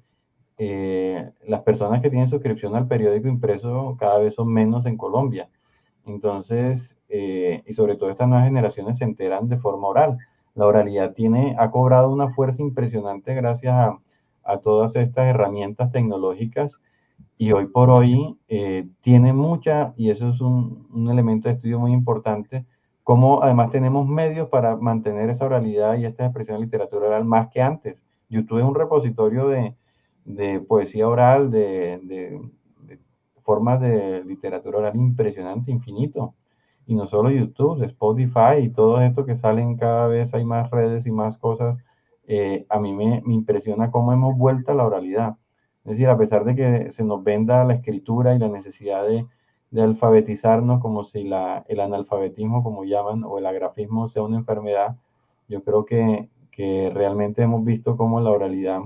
[SPEAKER 3] Las personas que tienen suscripción al periódico impreso cada vez son menos en Colombia. Entonces, y sobre todo estas nuevas generaciones se enteran de forma oral. La oralidad ha cobrado una fuerza impresionante gracias a todas estas herramientas tecnológicas y hoy por hoy tiene mucha, y eso es un elemento de estudio muy importante, como además tenemos medios para mantener esa oralidad y esta expresión de literatura oral más que antes. YouTube es un repositorio de poesía oral, de formas de literatura oral impresionante, infinito. Y no solo YouTube, de Spotify y todo esto que salen cada vez, hay más redes y más cosas. A mí me impresiona cómo hemos vuelto a la oralidad. Es decir, a pesar de que se nos venda la escritura y la necesidad de alfabetizarnos como si el analfabetismo, como llaman, o el agrafismo sea una enfermedad, yo creo que realmente hemos visto cómo la oralidad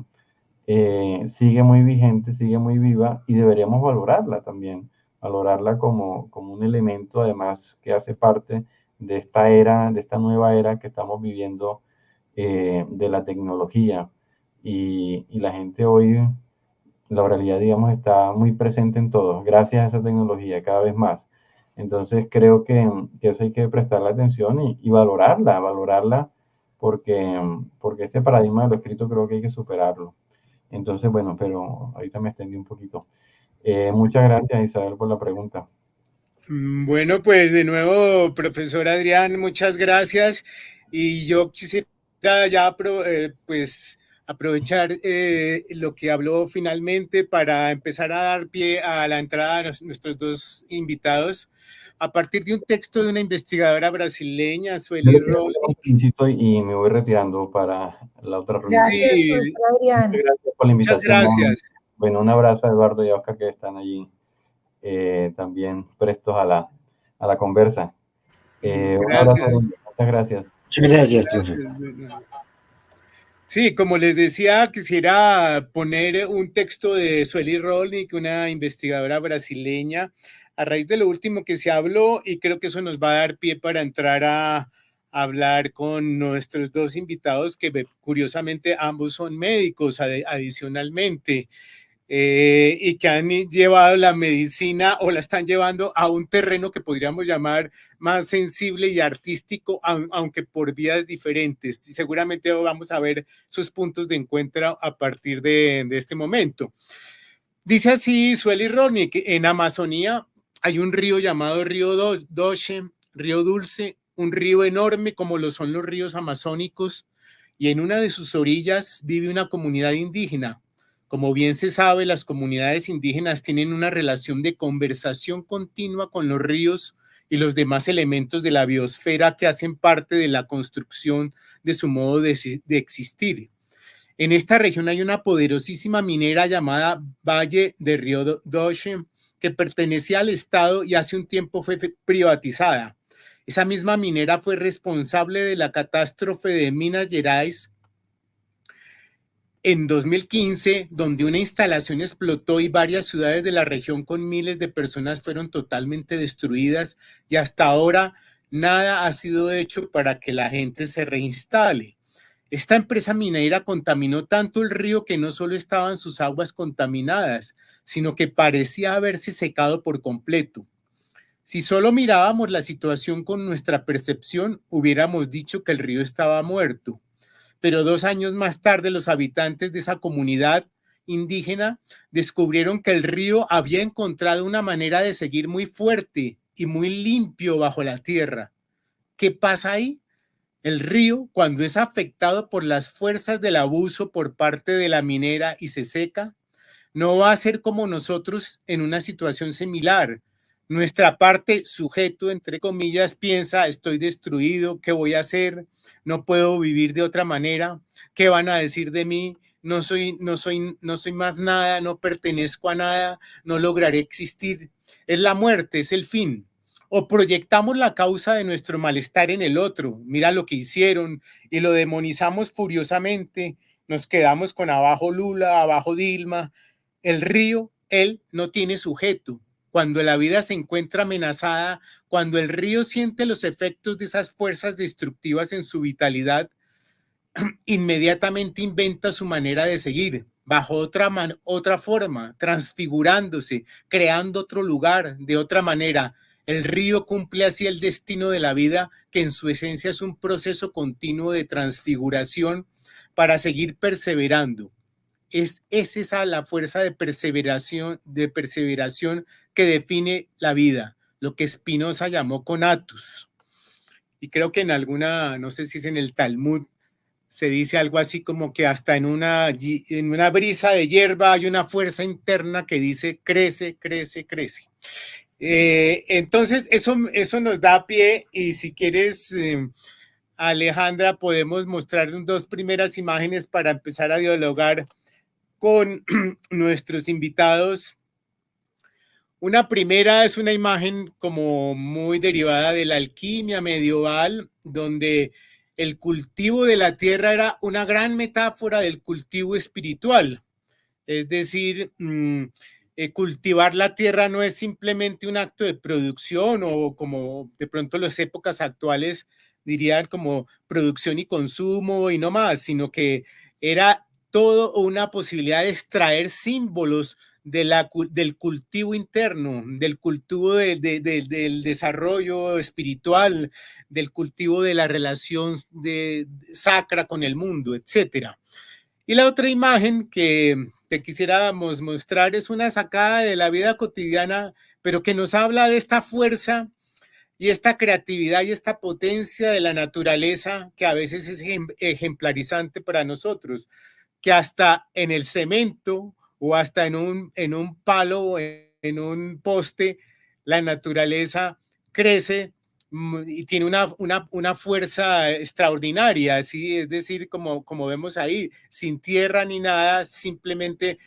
[SPEAKER 3] sigue muy vigente, sigue muy viva y deberíamos valorarla también, valorarla como un elemento además que hace parte de esta era, de esta nueva era que estamos viviendo de la tecnología y la gente hoy, la oralidad digamos está muy presente en todo, gracias a esa tecnología cada vez más. Entonces creo que eso hay que prestarle atención y valorarla porque este paradigma de lo escrito creo que hay que superarlo. Entonces, bueno, pero ahorita me extendí un poquito. Muchas gracias, Isabel, por la pregunta.
[SPEAKER 2] Bueno, pues de nuevo, profesor Adrián, muchas gracias. Y yo quisiera ya pues aprovechar lo que habló finalmente para empezar a dar pie a la entrada de nuestros dos invitados a partir de un texto de una investigadora brasileña, Sueli Rolnik.
[SPEAKER 3] Y me voy retirando para la otra reunión.
[SPEAKER 4] Gracias,
[SPEAKER 2] Sí,
[SPEAKER 4] profesor Adrián.
[SPEAKER 3] Muchas gracias por la
[SPEAKER 2] muchas
[SPEAKER 3] invitación.
[SPEAKER 2] gracias.
[SPEAKER 3] Bueno, un abrazo a Eduardo y a Oscar que están allí también prestos a la conversa. Un abrazo, muchas gracias.
[SPEAKER 5] Muchas gracias, profe.
[SPEAKER 2] Sí, como les decía, quisiera poner un texto de Sueli Rolnik, una investigadora brasileña, a raíz de lo último que se habló, y creo que eso nos va a dar pie para entrar a hablar con nuestros dos invitados, que curiosamente ambos son médicos adicionalmente. Y que han llevado la medicina o la están llevando a un terreno que podríamos llamar más sensible y artístico, aunque por vías diferentes. Y seguramente vamos a ver sus puntos de encuentro a partir de este momento. Dice así Sueli Rolnik: en Amazonía hay un río llamado Río Doce, Río Dulce, un río enorme como lo son los ríos amazónicos, y en una de sus orillas vive una comunidad indígena. Como bien se sabe, las comunidades indígenas tienen una relación de conversación continua con los ríos y los demás elementos de la biosfera que hacen parte de la construcción de su modo de existir. En esta región hay una poderosísima minera llamada Valle de Río Doce, que pertenecía al Estado y hace un tiempo fue privatizada. Esa misma minera fue responsable de la catástrofe de Minas Gerais en 2015, donde una instalación explotó y varias ciudades de la región con miles de personas fueron totalmente destruidas, y hasta ahora nada ha sido hecho para que la gente se reinstale. Esta empresa minera contaminó tanto el río que no solo estaban sus aguas contaminadas, sino que parecía haberse secado por completo. Si solo mirábamos la situación con nuestra percepción, hubiéramos dicho que el río estaba muerto. Pero 2 años más tarde, los habitantes de esa comunidad indígena descubrieron que el río había encontrado una manera de seguir muy fuerte y muy limpio bajo la tierra. ¿Qué pasa ahí? El río, cuando es afectado por las fuerzas del abuso por parte de la minera y se seca, no va a ser como nosotros en una situación similar. Nuestra parte, sujeto, entre comillas, piensa, estoy destruido, ¿qué voy a hacer? No puedo vivir de otra manera, ¿qué van a decir de mí? No soy más nada, no pertenezco a nada, no lograré existir. Es la muerte, es el fin. O proyectamos la causa de nuestro malestar en el otro, mira lo que hicieron, y lo demonizamos furiosamente, nos quedamos con abajo Lula, abajo Dilma. El río, él no tiene sujeto. Cuando la vida se encuentra amenazada, cuando el río siente los efectos de esas fuerzas destructivas en su vitalidad, inmediatamente inventa su manera de seguir, bajo otra forma, transfigurándose, creando otro lugar, de otra manera. El río cumple así el destino de la vida, que en su esencia es un proceso continuo de transfiguración para seguir perseverando. Es esa la fuerza de perseveración que define la vida, lo que Spinoza llamó conatus. Y creo que en alguna, no sé si es en el Talmud, se dice algo así como que hasta en una brisa de hierba hay una fuerza interna que dice crece, crece, crece. Entonces eso nos da pie, y si quieres, Alejandra, podemos mostrar 2 primeras imágenes para empezar a dialogar con nuestros invitados. Una primera es una imagen como muy derivada de la alquimia medieval, donde el cultivo de la tierra era una gran metáfora del cultivo espiritual. Es decir, cultivar la tierra no es simplemente un acto de producción, o como de pronto las épocas actuales dirían como producción y consumo y no más, sino que era todo una posibilidad de extraer símbolos del cultivo interno, del cultivo del desarrollo espiritual, del cultivo de la relación sacra con el mundo, etcétera. Y la otra imagen que quisiéramos mostrar es una sacada de la vida cotidiana, pero que nos habla de esta fuerza y esta creatividad y esta potencia de la naturaleza, que a veces es ejemplarizante para nosotros, que hasta en el cemento o hasta en un palo o en un poste, la naturaleza crece y tiene una fuerza extraordinaria, ¿sí? Es decir, como vemos ahí, sin tierra ni nada, simplemente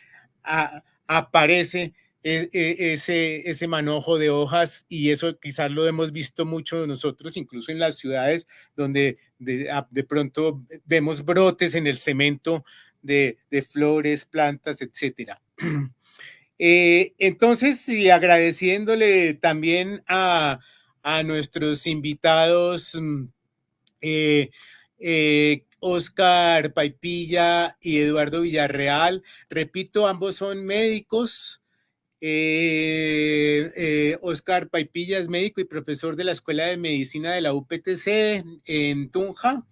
[SPEAKER 2] aparece ese manojo de hojas, y eso quizás lo hemos visto mucho nosotros, incluso en las ciudades, donde de pronto vemos brotes en el cemento de flores, plantas, etcétera. Entonces, y agradeciéndole también a nuestros invitados, Oscar Paipilla y Eduardo Villarreal. Repito, ambos son médicos. Oscar Paipilla es médico y profesor de la Escuela de Medicina de la UPTC en Tunja,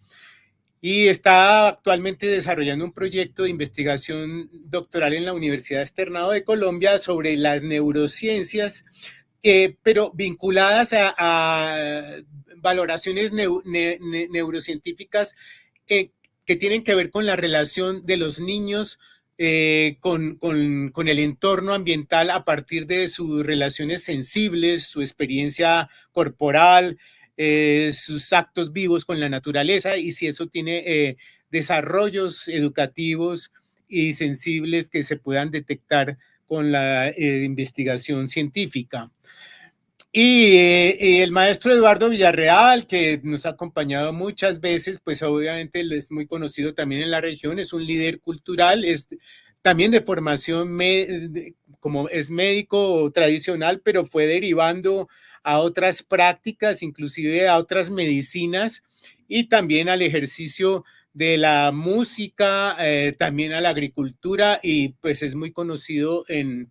[SPEAKER 2] y está actualmente desarrollando un proyecto de investigación doctoral en la Universidad Externado de Colombia sobre las neurociencias, pero vinculadas a valoraciones neurocientíficas que tienen que ver con la relación de los niños con el entorno ambiental a partir de sus relaciones sensibles, su experiencia corporal, sus actos vivos con la naturaleza, y si eso tiene desarrollos educativos y sensibles que se puedan detectar con la investigación científica. Y el maestro Eduardo Villarreal, que nos ha acompañado muchas veces, pues obviamente él es muy conocido también en la región, es un líder cultural, es también de formación, como es médico tradicional, pero fue derivando a otras prácticas, inclusive a otras medicinas y también al ejercicio de la música, también a la agricultura, y pues es muy conocido en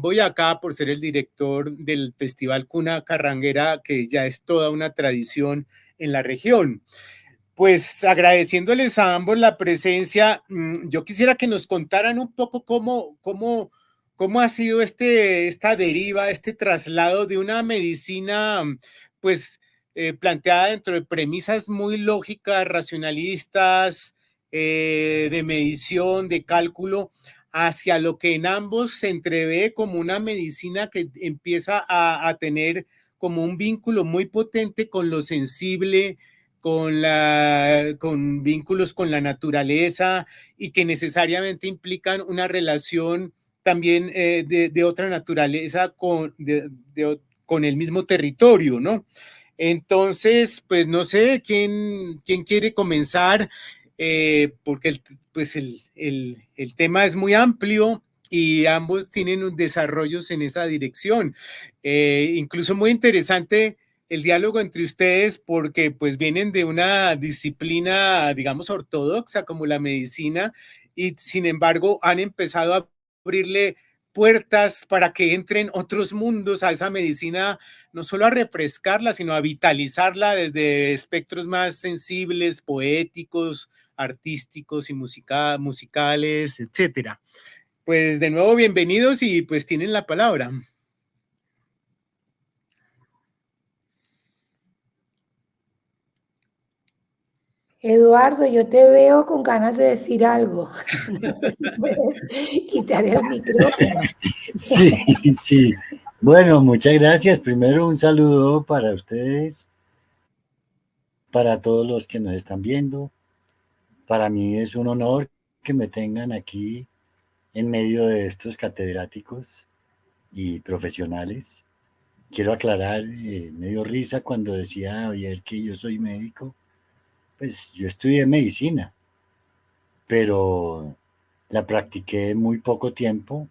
[SPEAKER 2] Boyacá por ser el director del Festival Cuna Carranguera, que ya es toda una tradición en la región. Pues agradeciéndoles a ambos la presencia, yo quisiera que nos contaran un poco cómo ha sido esta deriva, este traslado de una medicina, pues, planteada dentro de premisas muy lógicas, racionalistas, de medición, de cálculo, hacia lo que en ambos se entrevé como una medicina que empieza a tener como un vínculo muy potente con lo sensible, con vínculos con la naturaleza, y que necesariamente implican una relación también de otra naturaleza con el mismo territorio, ¿no? Entonces, pues no sé quién quiere comenzar, porque pues el tema es muy amplio y ambos tienen desarrollos en esa dirección. Incluso muy interesante el diálogo entre ustedes, porque pues vienen de una disciplina, digamos, ortodoxa como la medicina, y sin embargo han empezado a abrirle puertas para que entren otros mundos a esa medicina, no solo a refrescarla, sino a vitalizarla desde espectros más sensibles, poéticos, artísticos y musicales, etcétera. Pues de nuevo, bienvenidos y pues tienen la palabra.
[SPEAKER 4] Eduardo, yo te veo con ganas de decir algo. No sé si puedes quitar el micrófono.
[SPEAKER 5] Sí, sí. Bueno, muchas gracias. Primero un saludo para ustedes, para todos los que nos están viendo. Para mí es un honor que me tengan aquí en medio de estos catedráticos y profesionales. Quiero aclarar, me dio risa cuando decía Javier que yo soy médico. Pues yo estudié medicina, pero la practiqué muy poco tiempo,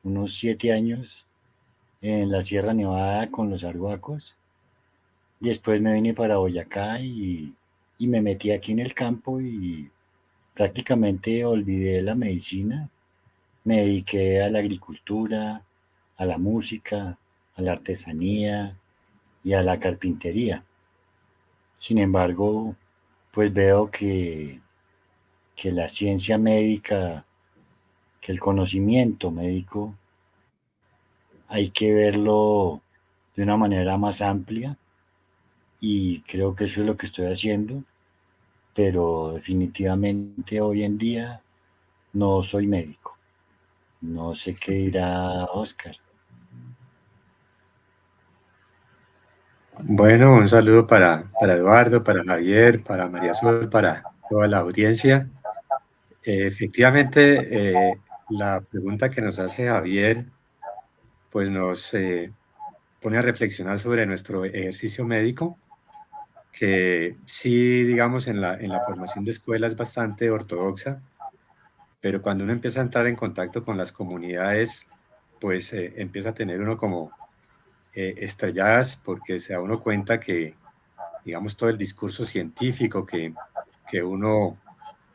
[SPEAKER 5] unos 7 años en la Sierra Nevada con los arhuacos. Después me vine para Boyacá y me metí aquí en el campo y prácticamente olvidé la medicina. Me dediqué a la agricultura, a la música, a la artesanía y a la carpintería. Sin embargo, pues veo que la ciencia médica, que el conocimiento médico, hay que verlo de una manera más amplia, y creo que eso es lo que estoy haciendo, pero definitivamente hoy en día no soy médico. No sé qué dirá Oscar.
[SPEAKER 6] Bueno, un saludo para Eduardo, para Javier, para María Sol, para toda la audiencia. Efectivamente, la pregunta que nos hace Javier, pues nos pone a reflexionar sobre nuestro ejercicio médico, que sí, digamos, en la formación de escuela es bastante ortodoxa, pero cuando uno empieza a entrar en contacto con las comunidades, pues empieza a tener uno como estrelladas, porque se da uno cuenta que, digamos, todo el discurso científico que uno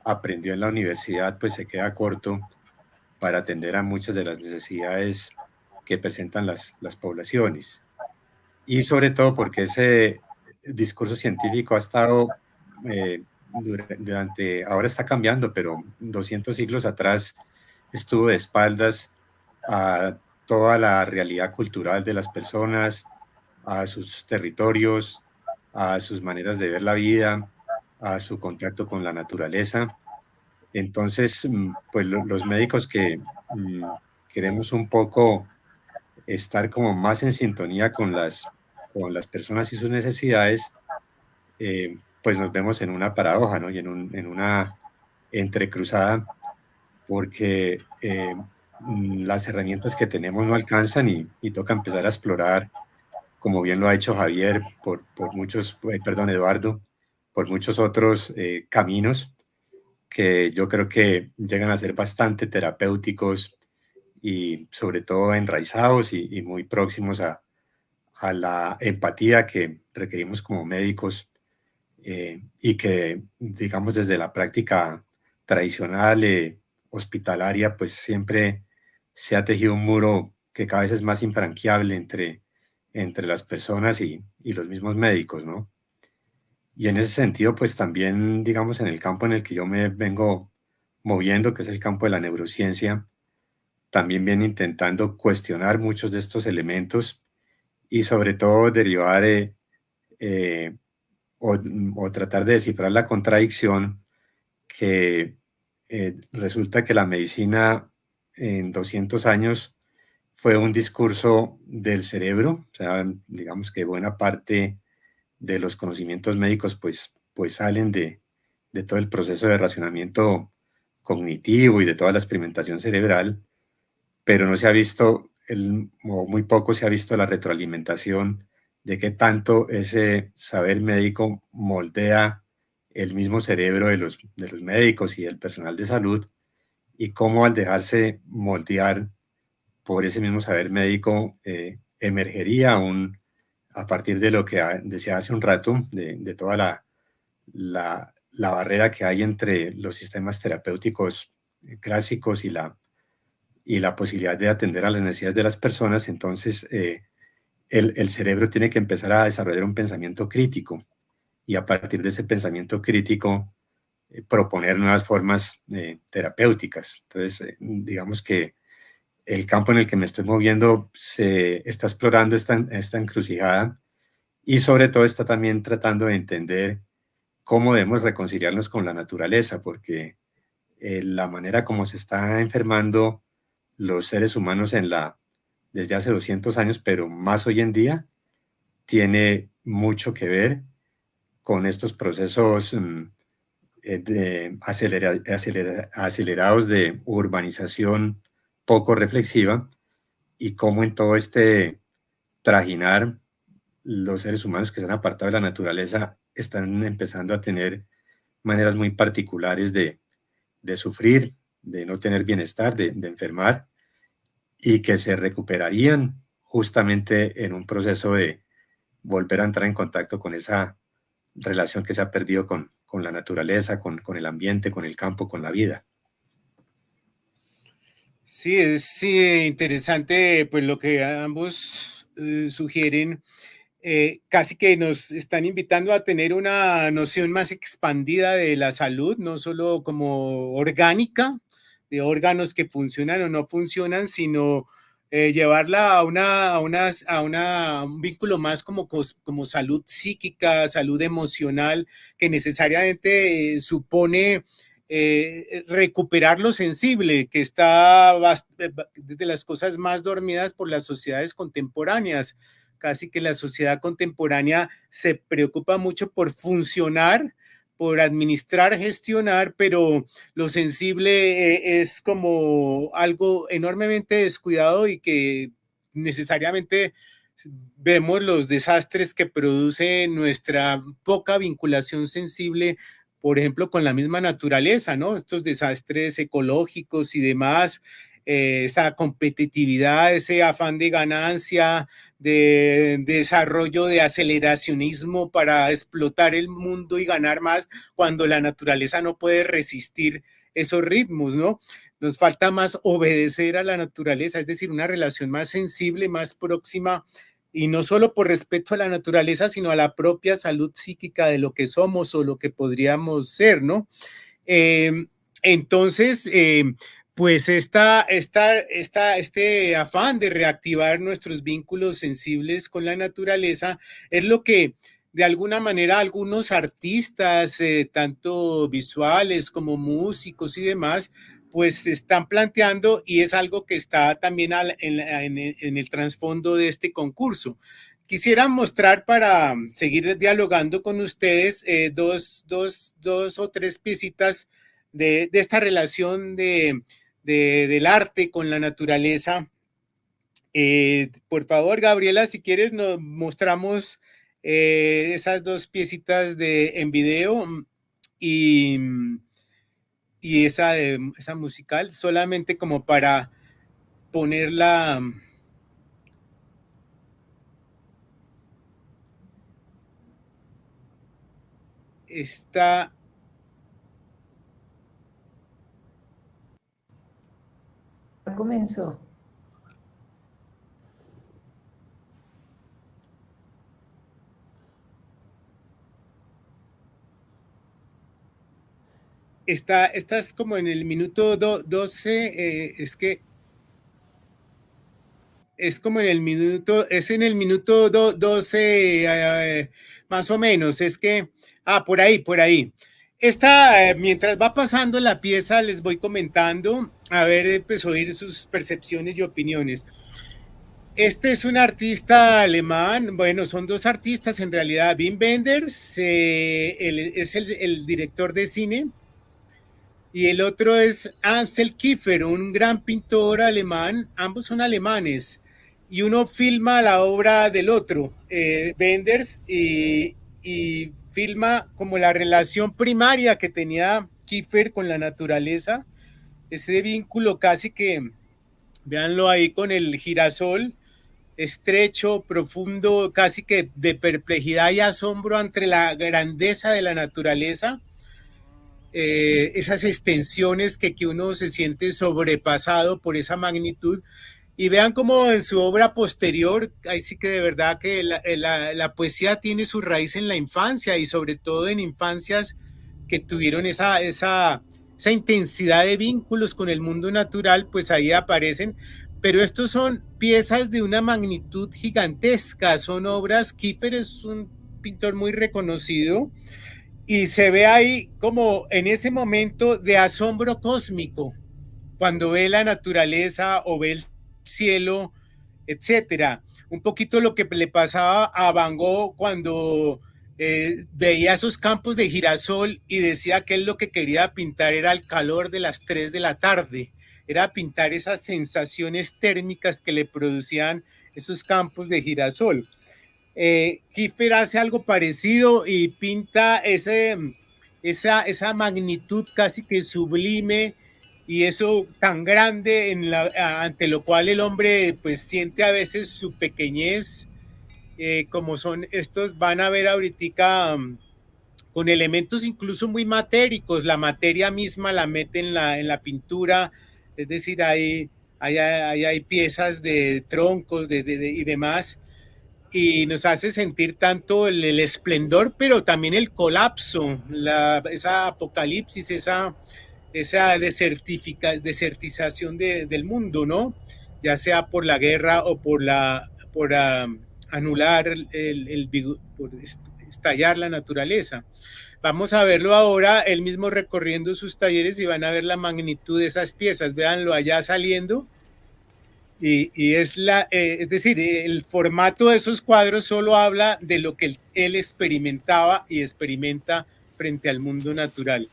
[SPEAKER 6] aprendió en la universidad, pues se queda corto para atender a muchas de las necesidades que presentan las poblaciones. Y sobre todo porque ese discurso científico ha estado ahora está cambiando, pero 200 siglos atrás estuvo de espaldas a toda la realidad cultural de las personas, a sus territorios, a sus maneras de ver la vida, a su contacto con la naturaleza. Entonces, pues los médicos que queremos un poco estar como más en sintonía con las personas y sus necesidades, pues nos vemos en una paradoja, ¿no? Y en una entrecruzada, porque las herramientas que tenemos no alcanzan y toca empezar a explorar, como bien lo ha hecho Javier, por muchos, perdón, Eduardo, por muchos otros caminos que yo creo que llegan a ser bastante terapéuticos y sobre todo enraizados y muy próximos a la empatía que requerimos como médicos, y que, digamos, desde la práctica tradicional hospitalaria, pues siempre se ha tejido un muro que cada vez es más infranqueable entre las personas y los mismos médicos, ¿no? Y en ese sentido, pues también, digamos, en el campo en el que yo me vengo moviendo, que es el campo de la neurociencia, también viene intentando cuestionar muchos de estos elementos y sobre todo derivar eh, o tratar de descifrar la contradicción que resulta que la medicina en 200 años fue un discurso del cerebro, o sea, digamos que buena parte de los conocimientos médicos pues salen de todo el proceso de racionamiento cognitivo y de toda la experimentación cerebral, pero no se ha visto, o muy poco se ha visto la retroalimentación de qué tanto ese saber médico moldea el mismo cerebro de los médicos y del personal de salud, y cómo al dejarse moldear por ese mismo saber médico emergería a partir de lo que decía hace un rato, de toda la barrera que hay entre los sistemas terapéuticos clásicos y la posibilidad de atender a las necesidades de las personas. Entonces el cerebro tiene que empezar a desarrollar un pensamiento crítico y a partir de ese pensamiento crítico proponer nuevas formas terapéuticas. Entonces, digamos que el campo en el que me estoy moviendo se está explorando esta encrucijada y sobre todo está también tratando de entender cómo debemos reconciliarnos con la naturaleza, porque la manera como se está enfermando los seres humanos desde hace 200 años, pero más hoy en día, tiene mucho que ver con estos procesos acelerados de urbanización poco reflexiva y cómo en todo este trajinar los seres humanos que se han apartado de la naturaleza están empezando a tener maneras muy particulares de sufrir, de no tener bienestar, de enfermar, y que se recuperarían justamente en un proceso de volver a entrar en contacto con esa relación que se ha perdido con la naturaleza, con el ambiente, con el campo, con la vida.
[SPEAKER 2] Sí, es interesante pues lo que ambos sugieren. Casi que nos están invitando a tener una noción más expandida de la salud, no solo como orgánica, de órganos que funcionan o no funcionan, sino llevarla a un vínculo más como salud psíquica, salud emocional, que necesariamente supone recuperar lo sensible, que está desde las cosas más dormidas por las sociedades contemporáneas. Casi que la sociedad contemporánea se preocupa mucho por funcionar, por administrar, gestionar, pero lo sensible es como algo enormemente descuidado y que necesariamente vemos los desastres que produce nuestra poca vinculación sensible, por ejemplo, con la misma naturaleza, ¿no? Estos desastres ecológicos y demás, esa competitividad, ese afán de ganancia, de desarrollo, de aceleracionismo para explotar el mundo y ganar más cuando la naturaleza no puede resistir esos ritmos, ¿no? Nos falta más obedecer a la naturaleza, es decir, una relación más sensible, más próxima, y no solo por respeto a la naturaleza, sino a la propia salud psíquica de lo que somos o lo que podríamos ser, ¿no? Entonces, pues este afán de reactivar nuestros vínculos sensibles con la naturaleza es lo que de alguna manera algunos artistas, tanto visuales como músicos y demás, pues se están planteando, y es algo que está también en el trasfondo de este concurso. Quisiera mostrar, para seguir dialogando con ustedes, dos o tres piecitas de esta relación de del arte con la naturaleza. Por favor, Gabriela, si quieres, nos mostramos esas dos piecitas en video y esa musical, solamente como para ponerla. Ya
[SPEAKER 4] comenzó.
[SPEAKER 2] Esta es como en el minuto 12, es como en el minuto, es en el minuto 12, más o menos, por ahí. Mientras va pasando la pieza, les voy comentando, a ver, pues oír sus percepciones y opiniones. Este es un artista alemán, bueno, son dos artistas en realidad. Wim Wenders es el director de cine, y el otro es Ansel Kiefer, un gran pintor alemán. Ambos son alemanes, y uno filma la obra del otro, Wenders, y filma como la relación primaria que tenía Kiefer con la naturaleza, ese vínculo casi que, véanlo ahí con el girasol, estrecho, profundo, casi que de perplejidad y asombro ante la grandeza de la naturaleza. Esas extensiones que uno se siente sobrepasado por esa magnitud. Y vean cómo en su obra posterior, ahí sí que de verdad que la poesía tiene su raíz en la infancia, y sobre todo en infancias que tuvieron esa intensidad de vínculos con el mundo natural, pues ahí aparecen. Pero estos son piezas de una magnitud gigantesca, son obras. Kiefer es un pintor muy reconocido, y se ve ahí como en ese momento de asombro cósmico, cuando ve la naturaleza o ve el cielo, etcétera. Un poquito lo que le pasaba a Van Gogh cuando veía esos campos de girasol y decía que él lo que quería pintar era el calor de las 3 de la tarde, era pintar esas sensaciones térmicas que le producían esos campos de girasol. Kiefer hace algo parecido y pinta esa magnitud casi que sublime, y eso tan grande ante lo cual el hombre pues siente a veces su pequeñez, como son estos. Van a ver ahorita con elementos incluso muy matéricos, la materia misma la mete en la pintura, es decir, hay piezas de troncos y demás, y nos hace sentir tanto el esplendor, pero también el colapso, esa apocalipsis, esa desertización del mundo, ¿no? Ya sea por la guerra o por anular, por estallar la naturaleza. Vamos a verlo ahora, él mismo recorriendo sus talleres, y van a ver la magnitud de esas piezas. Véanlo allá saliendo. Y es decir, el formato de esos cuadros solo habla de lo que él experimentaba y experimenta frente al mundo natural,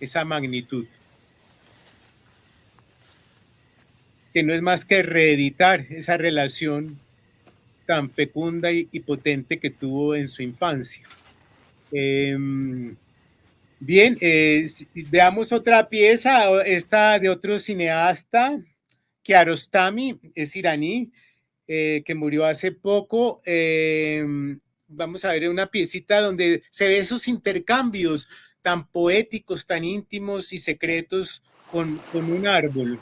[SPEAKER 2] esa magnitud, que no es más que reeditar esa relación tan fecunda y potente que tuvo en su infancia. Bien, veamos otra pieza, esta de otro cineasta, Kiarostami, es iraní, que murió hace poco. Vamos a ver una piecita donde se ve esos intercambios tan poéticos, tan íntimos y secretos con un árbol.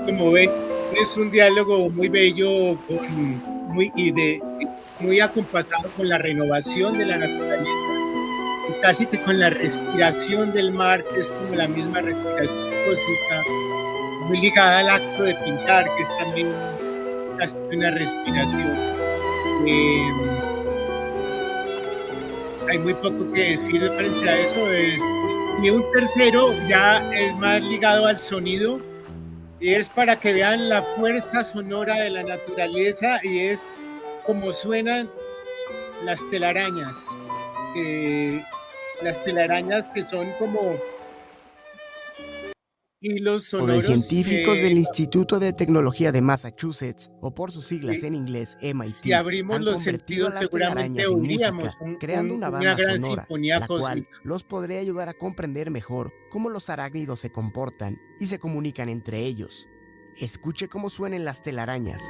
[SPEAKER 2] Como ven, es un diálogo muy bello, muy acompasado con la renovación de la naturaleza, y casi que con la respiración del mar, que es como la misma respiración cósmica, muy ligada al acto de pintar, que es también casi una respiración. Hay muy poco que decir frente a eso. Y un tercero ya es más ligado al sonido, y es para que vean la fuerza sonora de la naturaleza, y es como suenan las telarañas. Las telarañas que son como hilos
[SPEAKER 7] O de
[SPEAKER 2] sonoros.
[SPEAKER 7] científicos del Instituto de Tecnología de Massachusetts, o por sus siglas en inglés MIT,
[SPEAKER 2] Si abrimos
[SPEAKER 7] han
[SPEAKER 2] los
[SPEAKER 7] convertido a
[SPEAKER 2] sentidos,
[SPEAKER 7] las
[SPEAKER 2] seguramente
[SPEAKER 7] telarañas en
[SPEAKER 2] oiríamos
[SPEAKER 7] música, creando una
[SPEAKER 2] una
[SPEAKER 7] banda
[SPEAKER 2] gran
[SPEAKER 7] sonora,
[SPEAKER 2] sinfonía
[SPEAKER 7] la cual
[SPEAKER 2] cósmica.
[SPEAKER 7] los podría ayudar a comprender mejor cómo los arácnidos se comportan y se comunican entre ellos. Escuche cómo suenan las telarañas.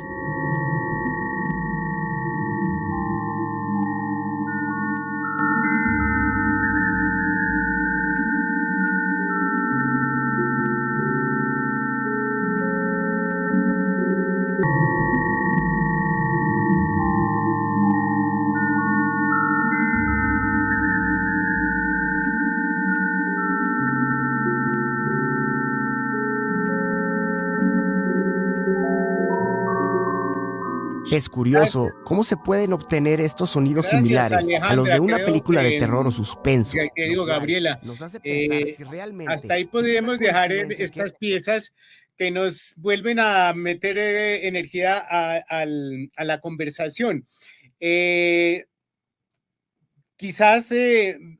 [SPEAKER 7] Es curioso cómo se pueden obtener estos sonidos
[SPEAKER 2] Gracias,
[SPEAKER 7] similares a los de
[SPEAKER 2] Alejandra.
[SPEAKER 7] una
[SPEAKER 2] Creo
[SPEAKER 7] película de
[SPEAKER 2] que,
[SPEAKER 7] terror o suspenso,
[SPEAKER 2] que
[SPEAKER 7] lo
[SPEAKER 2] digo,
[SPEAKER 7] cual
[SPEAKER 2] Gabriela,
[SPEAKER 7] nos hace pensar si realmente
[SPEAKER 2] hasta ahí
[SPEAKER 7] es una
[SPEAKER 2] podríamos dejar
[SPEAKER 7] coincidencia
[SPEAKER 2] estas piezas que nos vuelven a meter energía a la conversación. Quizás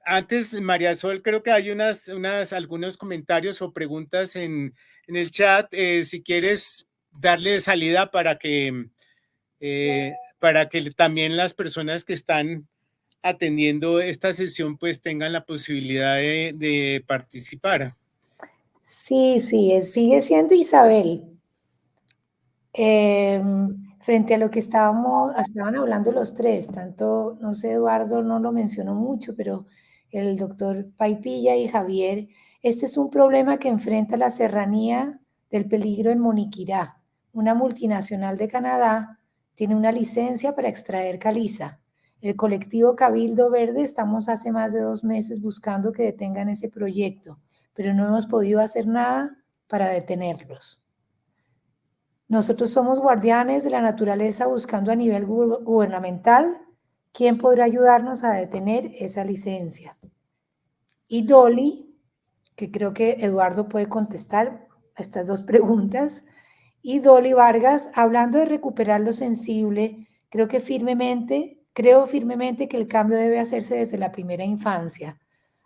[SPEAKER 2] antes, María Sol, creo que hay algunos comentarios o preguntas en el chat. Si quieres darle salida para que también las personas que están atendiendo esta sesión pues tengan la posibilidad de participar.
[SPEAKER 4] Sí, sigue siendo Isabel. frente a lo que estaban hablando los tres, tanto, no sé, Eduardo no lo mencionó mucho, pero el doctor Paipilla y Javier, este es un problema que enfrenta la serranía del peligro en Moniquirá. Una multinacional de Canadá tiene una licencia para extraer caliza. El colectivo Cabildo Verde estamos hace más de 2 meses buscando que detengan ese proyecto, pero no hemos podido hacer nada para detenerlos. Nosotros somos guardianes de la naturaleza buscando a nivel gubernamental quién podrá ayudarnos a detener esa licencia. Y Dolly, que creo que Eduardo puede contestar a estas 2 preguntas, y Dolly Vargas, hablando de recuperar lo sensible, creo firmemente que el cambio debe hacerse desde la primera infancia.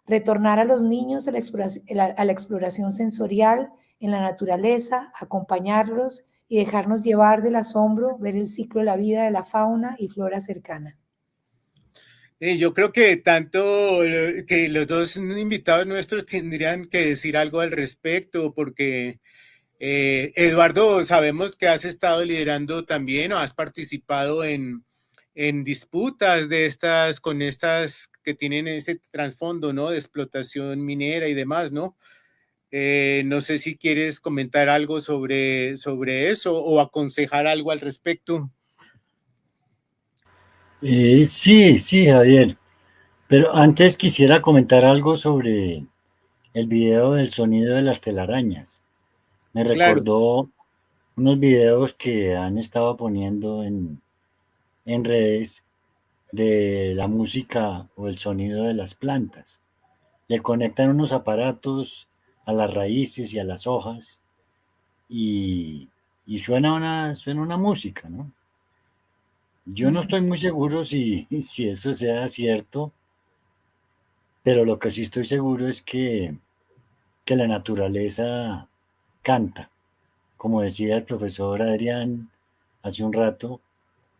[SPEAKER 4] Retornar a los niños a la exploración sensorial en la naturaleza, acompañarlos y dejarnos llevar del asombro, ver el ciclo de la vida de la fauna y flora cercana.
[SPEAKER 2] Yo creo que que los dos invitados nuestros tendrían que decir algo al respecto, porque Eduardo, sabemos que has estado liderando también o has participado en disputas con estas que tienen ese trasfondo, ¿no? De explotación minera y demás, ¿no? No sé si quieres comentar algo sobre eso o aconsejar algo al respecto.
[SPEAKER 5] Sí, Javier, pero antes quisiera comentar algo sobre el video del sonido de las telarañas. Me
[SPEAKER 2] Claro.
[SPEAKER 5] recordó unos videos que han estado poniendo en redes de la música o el sonido de las plantas. Le conectan unos aparatos a las raíces y a las hojas y suena una música, ¿no? Yo no estoy muy seguro si eso sea cierto, pero lo que sí estoy seguro es que la naturaleza canta. Como decía el profesor Adrián hace un rato,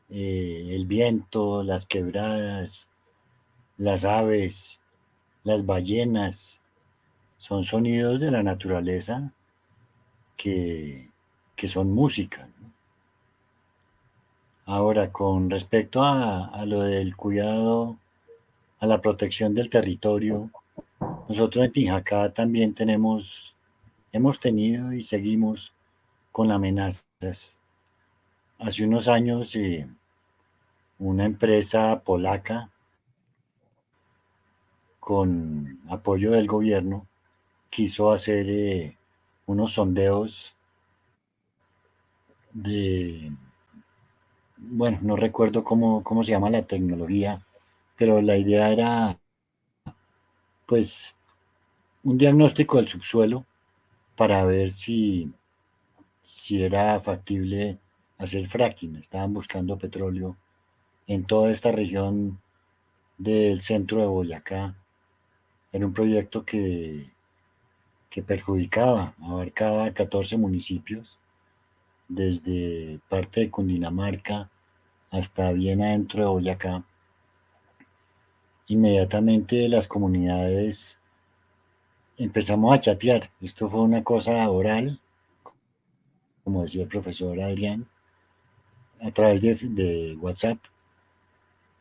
[SPEAKER 5] el viento, las quebradas, las aves, las ballenas, son sonidos de la naturaleza que, que son música, ¿no? Ahora, con respecto a lo del cuidado, a la protección del territorio, nosotros en Tijacá también hemos tenido y seguimos con amenazas. Hace unos años, una empresa polaca con apoyo del gobierno quiso hacer unos sondeos bueno, no recuerdo cómo se llama la tecnología, pero la idea era, pues, un diagnóstico del subsuelo para ver si era factible hacer fracking. Estaban buscando petróleo en toda esta región del centro de Boyacá. Era un proyecto que perjudicaba, abarcaba 14 municipios, desde parte de Cundinamarca hasta bien adentro de Boyacá. Inmediatamente las comunidades empezamos a chatear. Esto fue una cosa oral, como decía el profesor Adrián, a través de WhatsApp.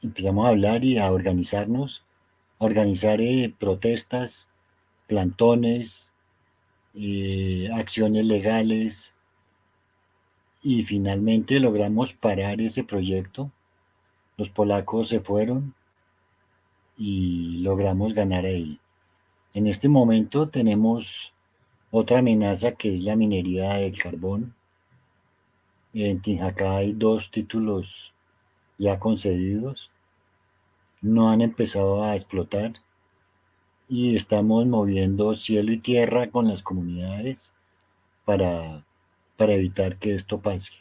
[SPEAKER 5] Empezamos a hablar y a organizarnos, a organizar protestas, plantones, acciones legales, y finalmente logramos parar ese proyecto. Los polacos se fueron y logramos ganar ahí. En este momento tenemos otra amenaza que es la minería del carbón. En Tijacá hay 2 títulos ya concedidos, no han empezado a explotar y estamos moviendo cielo y tierra con las comunidades para, para evitar que esto pase.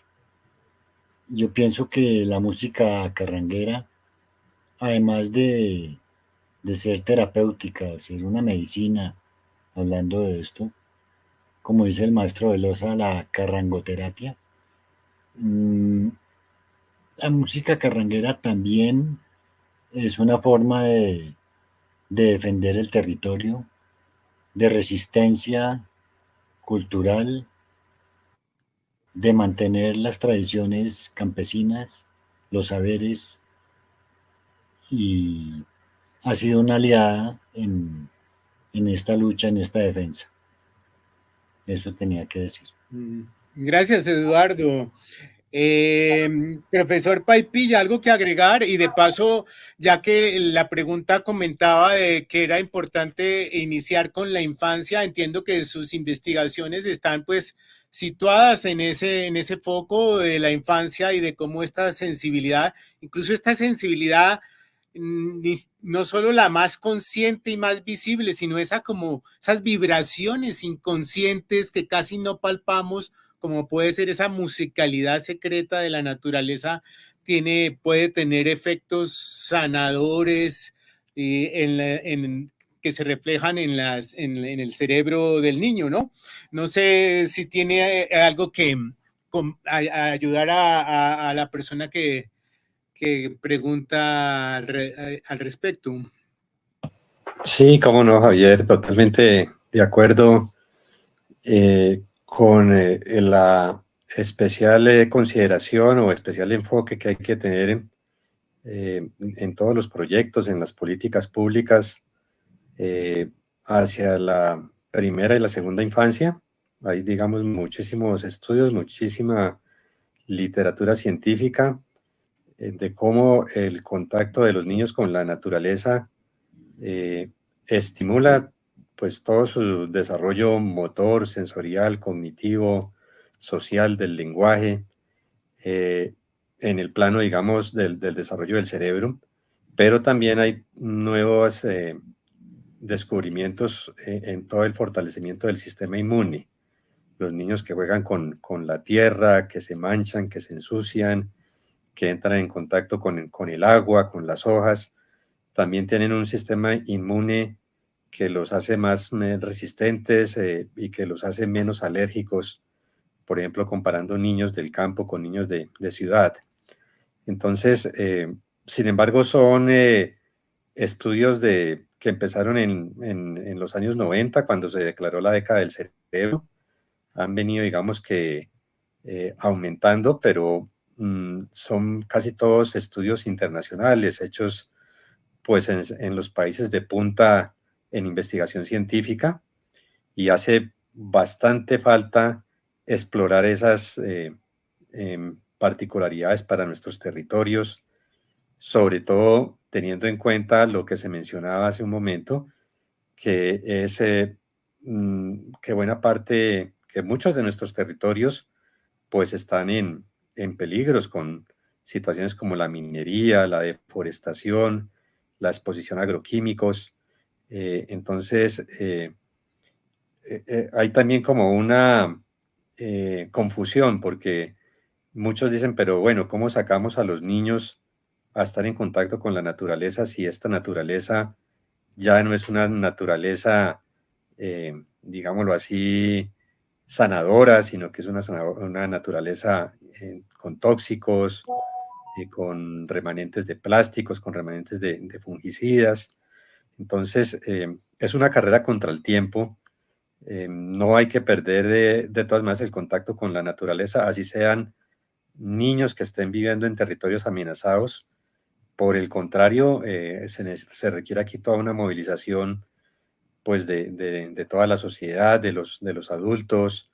[SPEAKER 5] Yo pienso que la música carranguera, además de ser terapéutica, de ser una medicina, hablando de esto, como dice el maestro Velosa, la carrangoterapia, la música carranguera también es una forma de defender el territorio, de resistencia cultural, de mantener las tradiciones campesinas, los saberes, y ha sido una aliada en esta lucha, en esta defensa. Eso tenía que decir.
[SPEAKER 2] Gracias, Eduardo. Profesor Paipilla, algo que agregar, y de paso, ya que la pregunta comentaba de que era importante iniciar con la infancia, entiendo que sus investigaciones están pues situadas en ese foco de la infancia y de cómo esta sensibilidad, incluso esta sensibilidad, no solo la más consciente y más visible, sino esas vibraciones inconscientes que casi no palpamos, como puede ser esa musicalidad secreta de la naturaleza, puede tener efectos sanadores que se reflejan en el cerebro del niño, ¿no? No sé si tiene algo que ayudar a la persona que pregunta al respecto.
[SPEAKER 6] Sí, cómo no, Javier, totalmente de acuerdo con la especial consideración o especial enfoque que hay que tener en todos los proyectos, en las políticas públicas hacia la primera y la segunda infancia. Hay, digamos, muchísimos estudios, muchísima literatura científica de cómo el contacto de los niños con la naturaleza estimula pues todo su desarrollo motor, sensorial, cognitivo, social, del lenguaje, en el plano, digamos, del desarrollo del cerebro, pero también hay nuevos descubrimientos en todo el fortalecimiento del sistema inmune. Los niños que juegan con la tierra, que se manchan, que se ensucian, que entran en contacto con el agua, con las hojas, también tienen un sistema inmune que los hace más resistentes y que los hace menos alérgicos, por ejemplo, comparando niños del campo con niños de ciudad. Entonces, sin embargo, son estudios que empezaron en los años 90, cuando se declaró la década del cerebro. Han venido, digamos que, aumentando, pero son casi todos estudios internacionales hechos pues en los países de punta en investigación científica, y hace bastante falta explorar esas particularidades para nuestros territorios, sobre todo teniendo en cuenta lo que se mencionaba hace un momento, que es que buena parte, que muchos de nuestros territorios pues están en peligros con situaciones como la minería, la deforestación, la exposición a agroquímicos. Entonces, hay también como una confusión, porque muchos dicen, pero bueno, ¿cómo sacamos a los niños a estar en contacto con la naturaleza si esta naturaleza ya no es una naturaleza, digámoslo así, sanadora, sino que es una naturaleza con tóxicos, con remanentes de plásticos, con remanentes de fungicidas? Entonces, es una carrera contra el tiempo. No hay que perder de todas maneras el contacto con la naturaleza, así sean niños que estén viviendo en territorios amenazados. Por el contrario, se requiere aquí toda una movilización pues de toda la sociedad, de los adultos,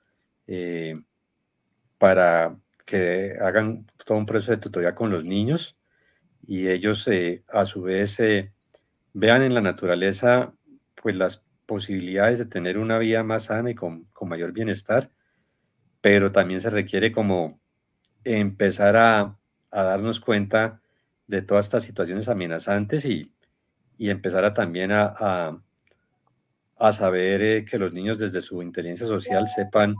[SPEAKER 6] para que hagan todo un proceso de tutoría con los niños, y ellos a su vez vean en la naturaleza pues las posibilidades de tener una vida más sana y con mayor bienestar, pero también se requiere como empezar a darnos cuenta de todas estas situaciones amenazantes y empezar también a saber que los niños desde su inteligencia social sepan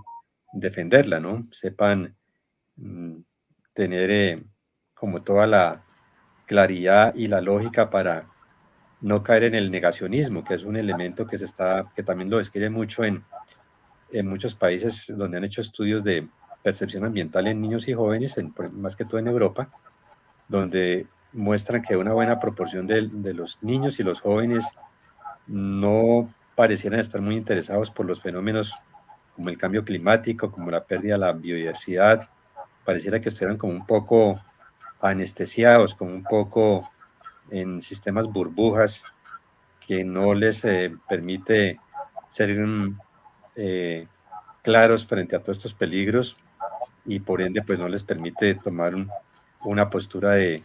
[SPEAKER 6] defenderla, ¿no? Sepan tener como toda la claridad y la lógica para no caer en el negacionismo, que es un elemento que también lo describe mucho en muchos países donde han hecho estudios de percepción ambiental en niños y jóvenes, más que todo en Europa, donde muestran que una buena proporción de los niños y los jóvenes no parecieran estar muy interesados por los fenómenos como el cambio climático, como la pérdida de la biodiversidad, pareciera que estuvieran como un poco anestesiados, como un poco en sistemas burbujas que no les permite ser claros frente a todos estos peligros y por ende pues no les permite tomar una postura de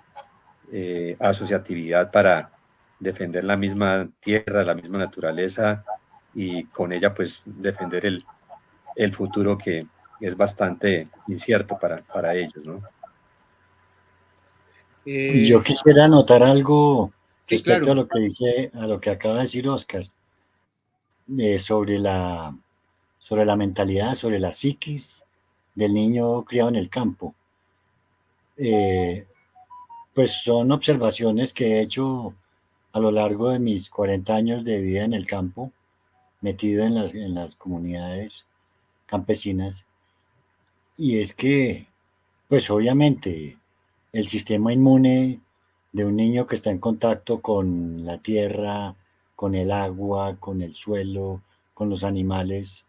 [SPEAKER 6] asociatividad para defender la misma tierra, la misma naturaleza y con ella pues defender el futuro que es bastante incierto para ellos, ¿no?
[SPEAKER 5] Yo quisiera anotar algo
[SPEAKER 2] Sí,
[SPEAKER 5] respecto
[SPEAKER 2] claro.
[SPEAKER 5] a lo que dice, a lo que acaba de decir Oscar, sobre la mentalidad, sobre la psiquis del niño criado en el campo. Pues son observaciones que he hecho a lo largo de mis 40 años de vida en el campo, metido en las comunidades campesinas, y es que, pues obviamente, el sistema inmune de un niño que está en contacto con la tierra, con el agua, con el suelo, con los animales,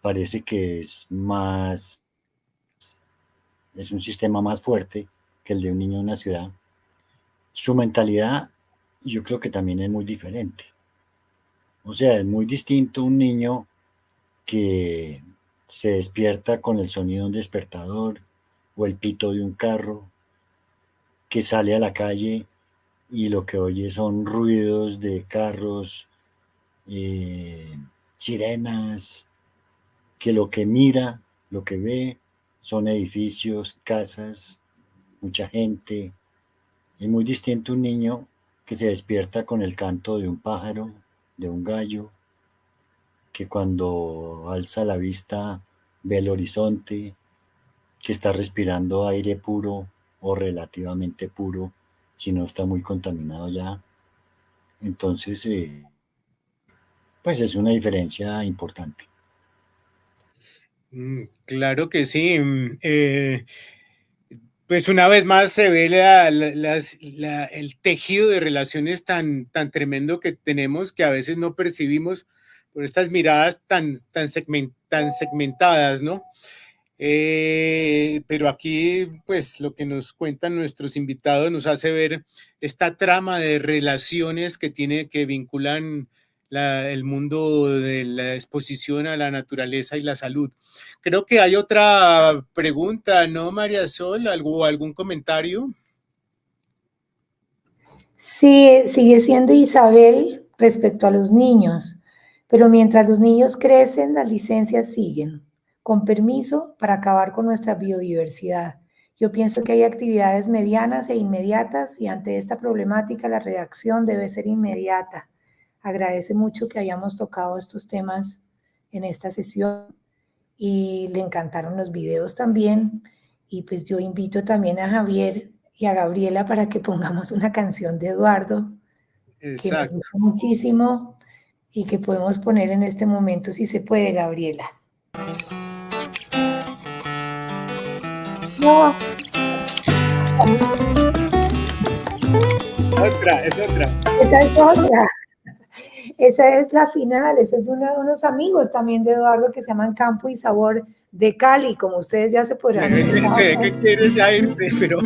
[SPEAKER 5] parece que es un sistema más fuerte que el de un niño en una ciudad. Su mentalidad, yo creo que también es muy diferente. O sea, es muy distinto un niño que se despierta con el sonido de un despertador o el pito de un carro, que sale a la calle y lo que oye son ruidos de carros, sirenas, que lo que mira, lo que ve son edificios, casas, mucha gente. Es muy distinto un niño que se despierta con el canto de un pájaro, de un gallo, que cuando alza la vista ve el horizonte, que está respirando aire puro o relativamente puro, si no está muy contaminado ya. Entonces, pues es una diferencia importante.
[SPEAKER 2] Claro que sí. Pues una vez más se ve el tejido de relaciones tan tremendo que tenemos que a veces no percibimos por estas miradas tan segmentadas, ¿no? Pero aquí, pues lo que nos cuentan nuestros invitados nos hace ver esta trama de relaciones que vinculan el mundo de la exposición a la naturaleza y la salud. Creo que hay otra pregunta, ¿no, María Sol? ¿Algún comentario?
[SPEAKER 4] Sí, sigue siendo Isabel respecto a los niños, pero mientras los niños crecen, las licencias siguen. Con permiso, para acabar con nuestra biodiversidad. Yo pienso que hay actividades medianas e inmediatas y ante esta problemática la reacción debe ser inmediata. Agradece mucho que hayamos tocado estos temas en esta sesión y le encantaron los videos también. Y pues yo invito también a Javier y a Gabriela para que pongamos una canción de Eduardo que me gusta muchísimo y que podemos poner en este momento si se puede, Gabriela. No.
[SPEAKER 2] Es otra.
[SPEAKER 4] Esa es otra. Esa es la final. Esa es unos amigos también de Eduardo que se llaman Campo y Sabor de Cali, como ustedes ya se podrán imaginar.
[SPEAKER 2] Sé que quieres ya irte, pero...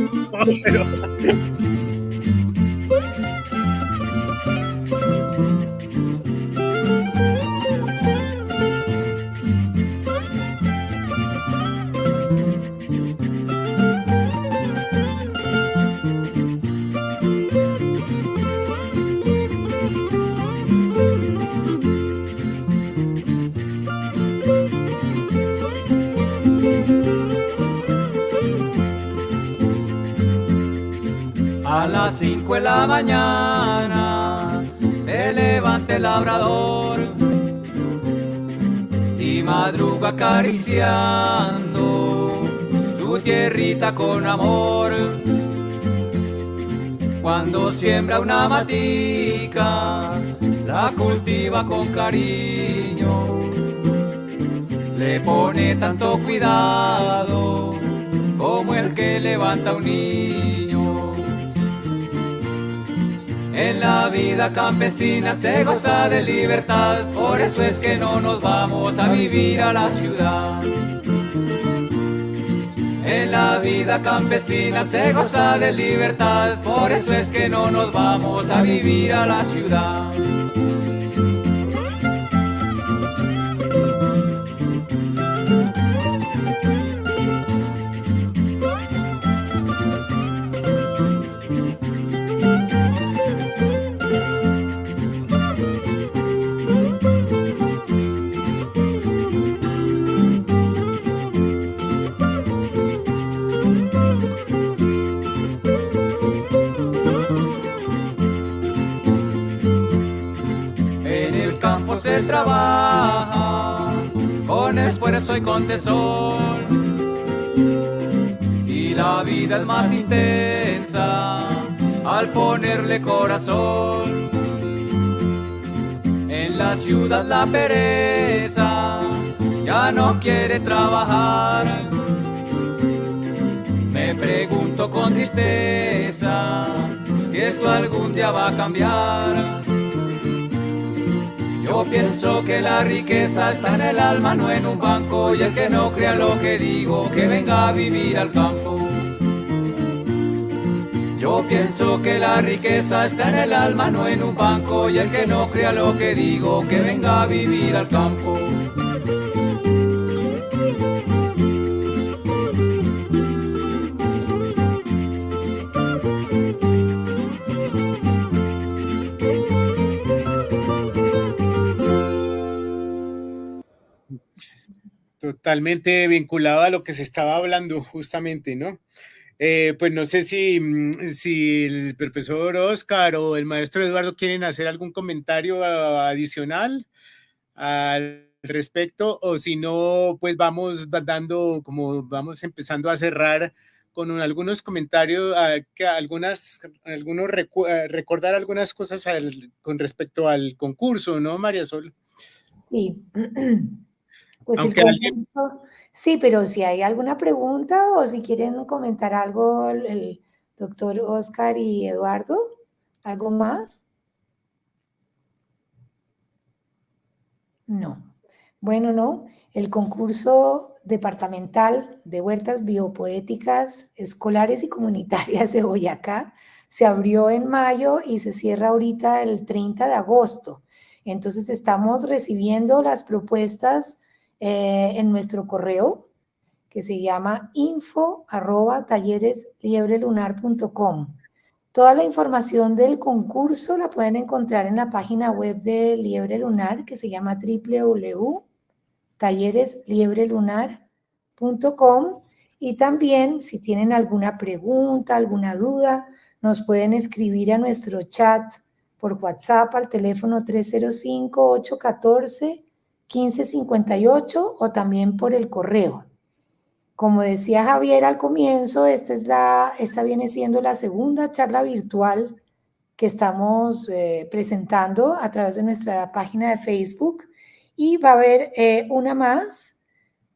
[SPEAKER 8] A las 5 de la mañana se levanta el labrador y madruga acariciando su tierrita con amor. Cuando siembra una matica, la cultiva con cariño, le pone tanto cuidado como el que levanta un niño. En la vida campesina se goza de libertad, por eso es que no nos vamos a vivir a la ciudad. En la vida campesina se goza de libertad, por eso es que no nos vamos a vivir a la ciudad. Se trabaja con esfuerzo y con tesón, y la vida es más intensa al ponerle corazón. En la ciudad la pereza ya no quiere trabajar. Me pregunto con tristeza si esto algún día va a cambiar. Yo pienso que la riqueza está en el alma, no en un banco, y el que no crea lo que digo, que venga a vivir al campo. Yo pienso que la riqueza está en el alma, no en un banco, y el que no crea lo que digo, que venga a vivir al campo.
[SPEAKER 2] Totalmente vinculado a lo que se estaba hablando justamente, ¿no? Pues no sé si el profesor Oscar o el maestro Eduardo quieren hacer algún comentario adicional al respecto, o si no, pues vamos dando, como vamos empezando a cerrar con algunos comentarios, recordar algunas cosas con respecto al concurso, ¿no, María Sol?
[SPEAKER 4] Sí. Pues
[SPEAKER 2] Aunque
[SPEAKER 4] sí, pero si hay alguna pregunta o si quieren comentar algo el doctor Oscar y Eduardo, ¿algo más? No. Bueno, no. El concurso departamental de huertas biopoéticas escolares y comunitarias de Boyacá se abrió en mayo y se cierra ahorita el 30 de agosto. Entonces estamos recibiendo las propuestas en nuestro correo, que se llama info@talleresliebrelunar.com. Toda la información del concurso la pueden encontrar en la página web de Liebre Lunar, que se llama www.talleresliebrelunar.com, y también si tienen alguna pregunta, alguna duda, nos pueden escribir a nuestro chat por WhatsApp al teléfono 305-814-1558 o también por el correo. Como decía Javier al comienzo, esta viene siendo la segunda charla virtual que estamos presentando a través de nuestra página de Facebook, y va a haber una más.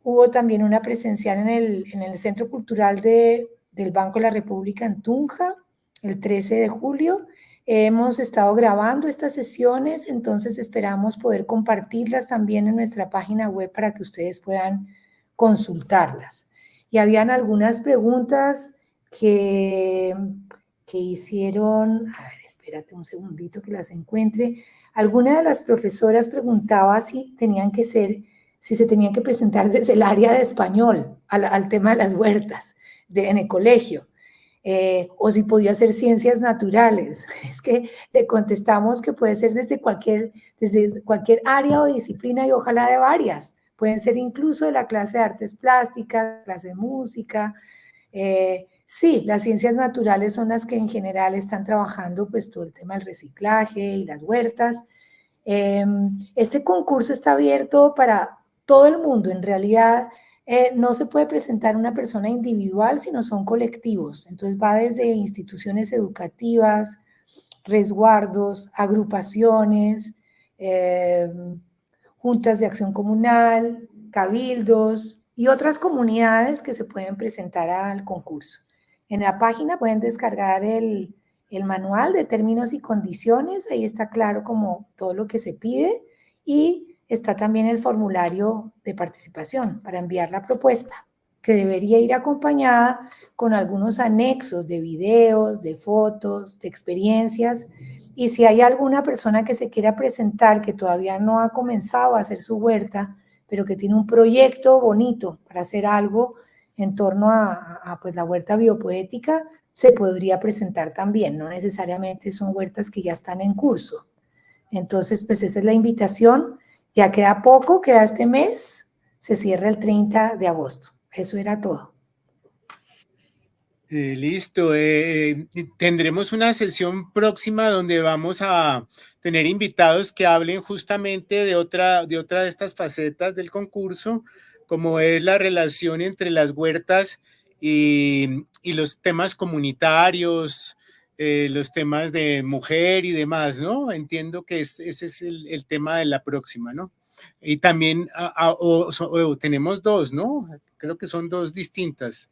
[SPEAKER 4] Hubo también una presencial en el Centro Cultural del Banco de la República en Tunja, el 13 de julio. Hemos estado grabando estas sesiones, entonces esperamos poder compartirlas también en nuestra página web para que ustedes puedan consultarlas. Y habían algunas preguntas que hicieron, a ver, espérate un segundito que las encuentre. Alguna de las profesoras preguntaba si se tenían que presentar desde el área de español al tema de las huertas en el colegio. O si podía ser ciencias naturales. Es que le contestamos que puede ser desde cualquier área o disciplina, y ojalá de varias. Pueden ser incluso de la clase de artes plásticas, clase de música. Sí, las ciencias naturales son las que en general están trabajando pues todo el tema del reciclaje y las huertas. Este concurso está abierto para todo el mundo. En realidad, no se puede presentar una persona individual, sino son colectivos. Entonces va desde instituciones educativas, resguardos, agrupaciones, juntas de acción comunal, cabildos y otras comunidades que se pueden presentar al concurso. En la página pueden descargar el el manual de términos y condiciones, ahí está claro como todo lo que se pide, y está también el formulario de participación para enviar la propuesta, que debería ir acompañada con algunos anexos de videos, de fotos, de experiencias, y si hay alguna persona que se quiera presentar que todavía no ha comenzado a hacer su huerta, pero que tiene un proyecto bonito para hacer algo en torno a pues, la huerta biopoética, se podría presentar también, no necesariamente son huertas que ya están en curso. Entonces, pues esa es la invitación, ya queda poco, queda este mes, se cierra el 30 de agosto. Eso era todo.
[SPEAKER 2] Listo. Tendremos una sesión próxima donde vamos a tener invitados que hablen justamente de otra de estas facetas del concurso, como es la relación entre las huertas y los temas comunitarios, los temas de mujer y demás, ¿no? Entiendo que ese es el tema de la próxima, ¿no? Y también tenemos dos, ¿no? Creo que son dos distintas.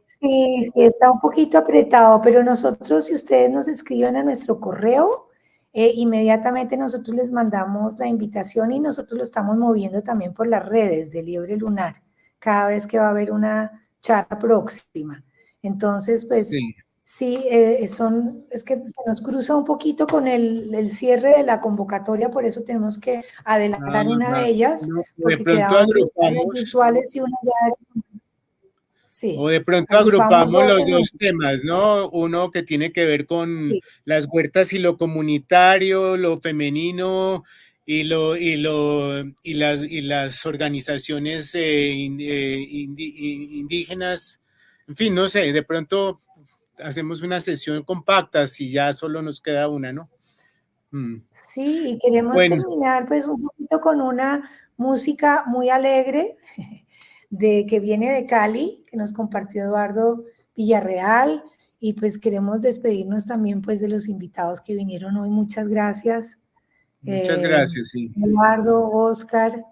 [SPEAKER 4] Sí, sí, está un poquito apretado, pero nosotros, si ustedes nos escriben a nuestro correo, inmediatamente nosotros les mandamos la invitación y nosotros lo estamos moviendo también por las redes de Liebre Lunar, cada vez que va a haber una charla próxima. Entonces, pues sí, es que se nos cruza un poquito con el cierre de la convocatoria, por eso tenemos que adelantar una de ellas,
[SPEAKER 2] no,
[SPEAKER 4] porque quedaban dos virtuales y una ya era. Sí,
[SPEAKER 2] o de pronto agrupamos los dos temas, ¿no? Uno que tiene que ver con las huertas y lo comunitario, lo femenino y las organizaciones indígenas. En fin, no sé, de pronto hacemos una sesión compacta si ya solo nos queda una, ¿no?
[SPEAKER 4] Sí, y queremos terminar pues un poquito con una música muy alegre que viene de Cali, que nos compartió Eduardo Villarreal, y pues queremos despedirnos también pues de los invitados que vinieron hoy. Muchas gracias.
[SPEAKER 2] Muchas gracias, sí.
[SPEAKER 4] Eduardo, Oscar,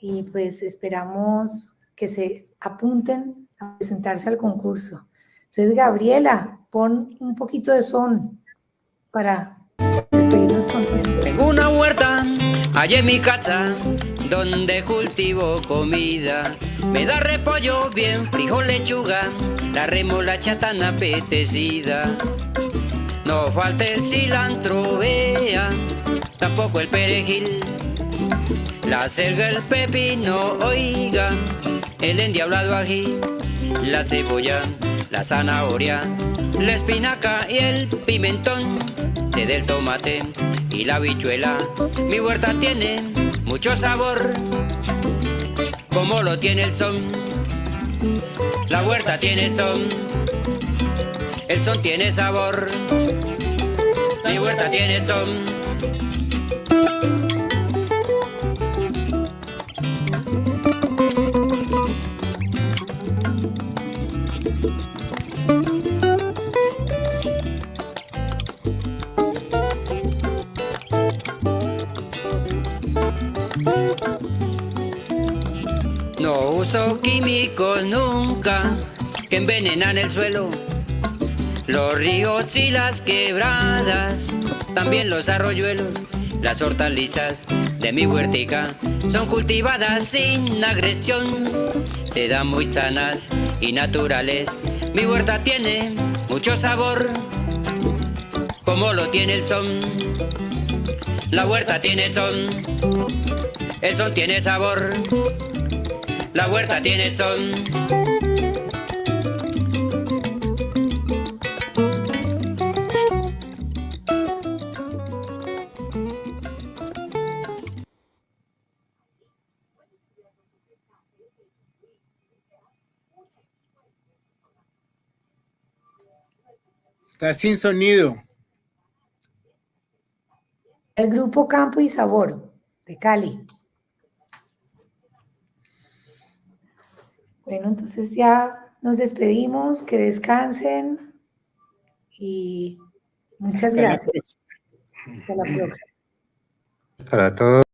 [SPEAKER 4] y pues esperamos que se apunten a presentarse al concurso. Entonces, Gabriela, pon un poquito de son para despedirnos con
[SPEAKER 8] Tengo una huerta allá en mi casa donde cultivo comida. Me da repollo bien, frijol, lechuga, la remolacha tan apetecida. No falta el cilantro, vea, tampoco el perejil, la selga, el pepino, oiga, el endiablado ají, la cebolla, la zanahoria, la espinaca y el pimentón, sé del tomate y la habichuela. Mi huerta tiene mucho sabor, como lo tiene el son. La huerta tiene son, el son tiene sabor. Mi huerta tiene son. No uso químicos nunca que envenenan el suelo. Los ríos y las quebradas, también los arroyuelos, las hortalizas de mi huertica son cultivadas sin agresión. Se dan muy sanas y naturales. Mi huerta tiene mucho sabor, como lo tiene el son. La huerta tiene son, el son tiene sabor. La huerta tiene son.
[SPEAKER 2] Está sin sonido.
[SPEAKER 4] el grupo Campo y Sabor de Cali. Bueno, entonces ya nos despedimos, que descansen y muchas gracias. Hasta la próxima.
[SPEAKER 6] Para todos.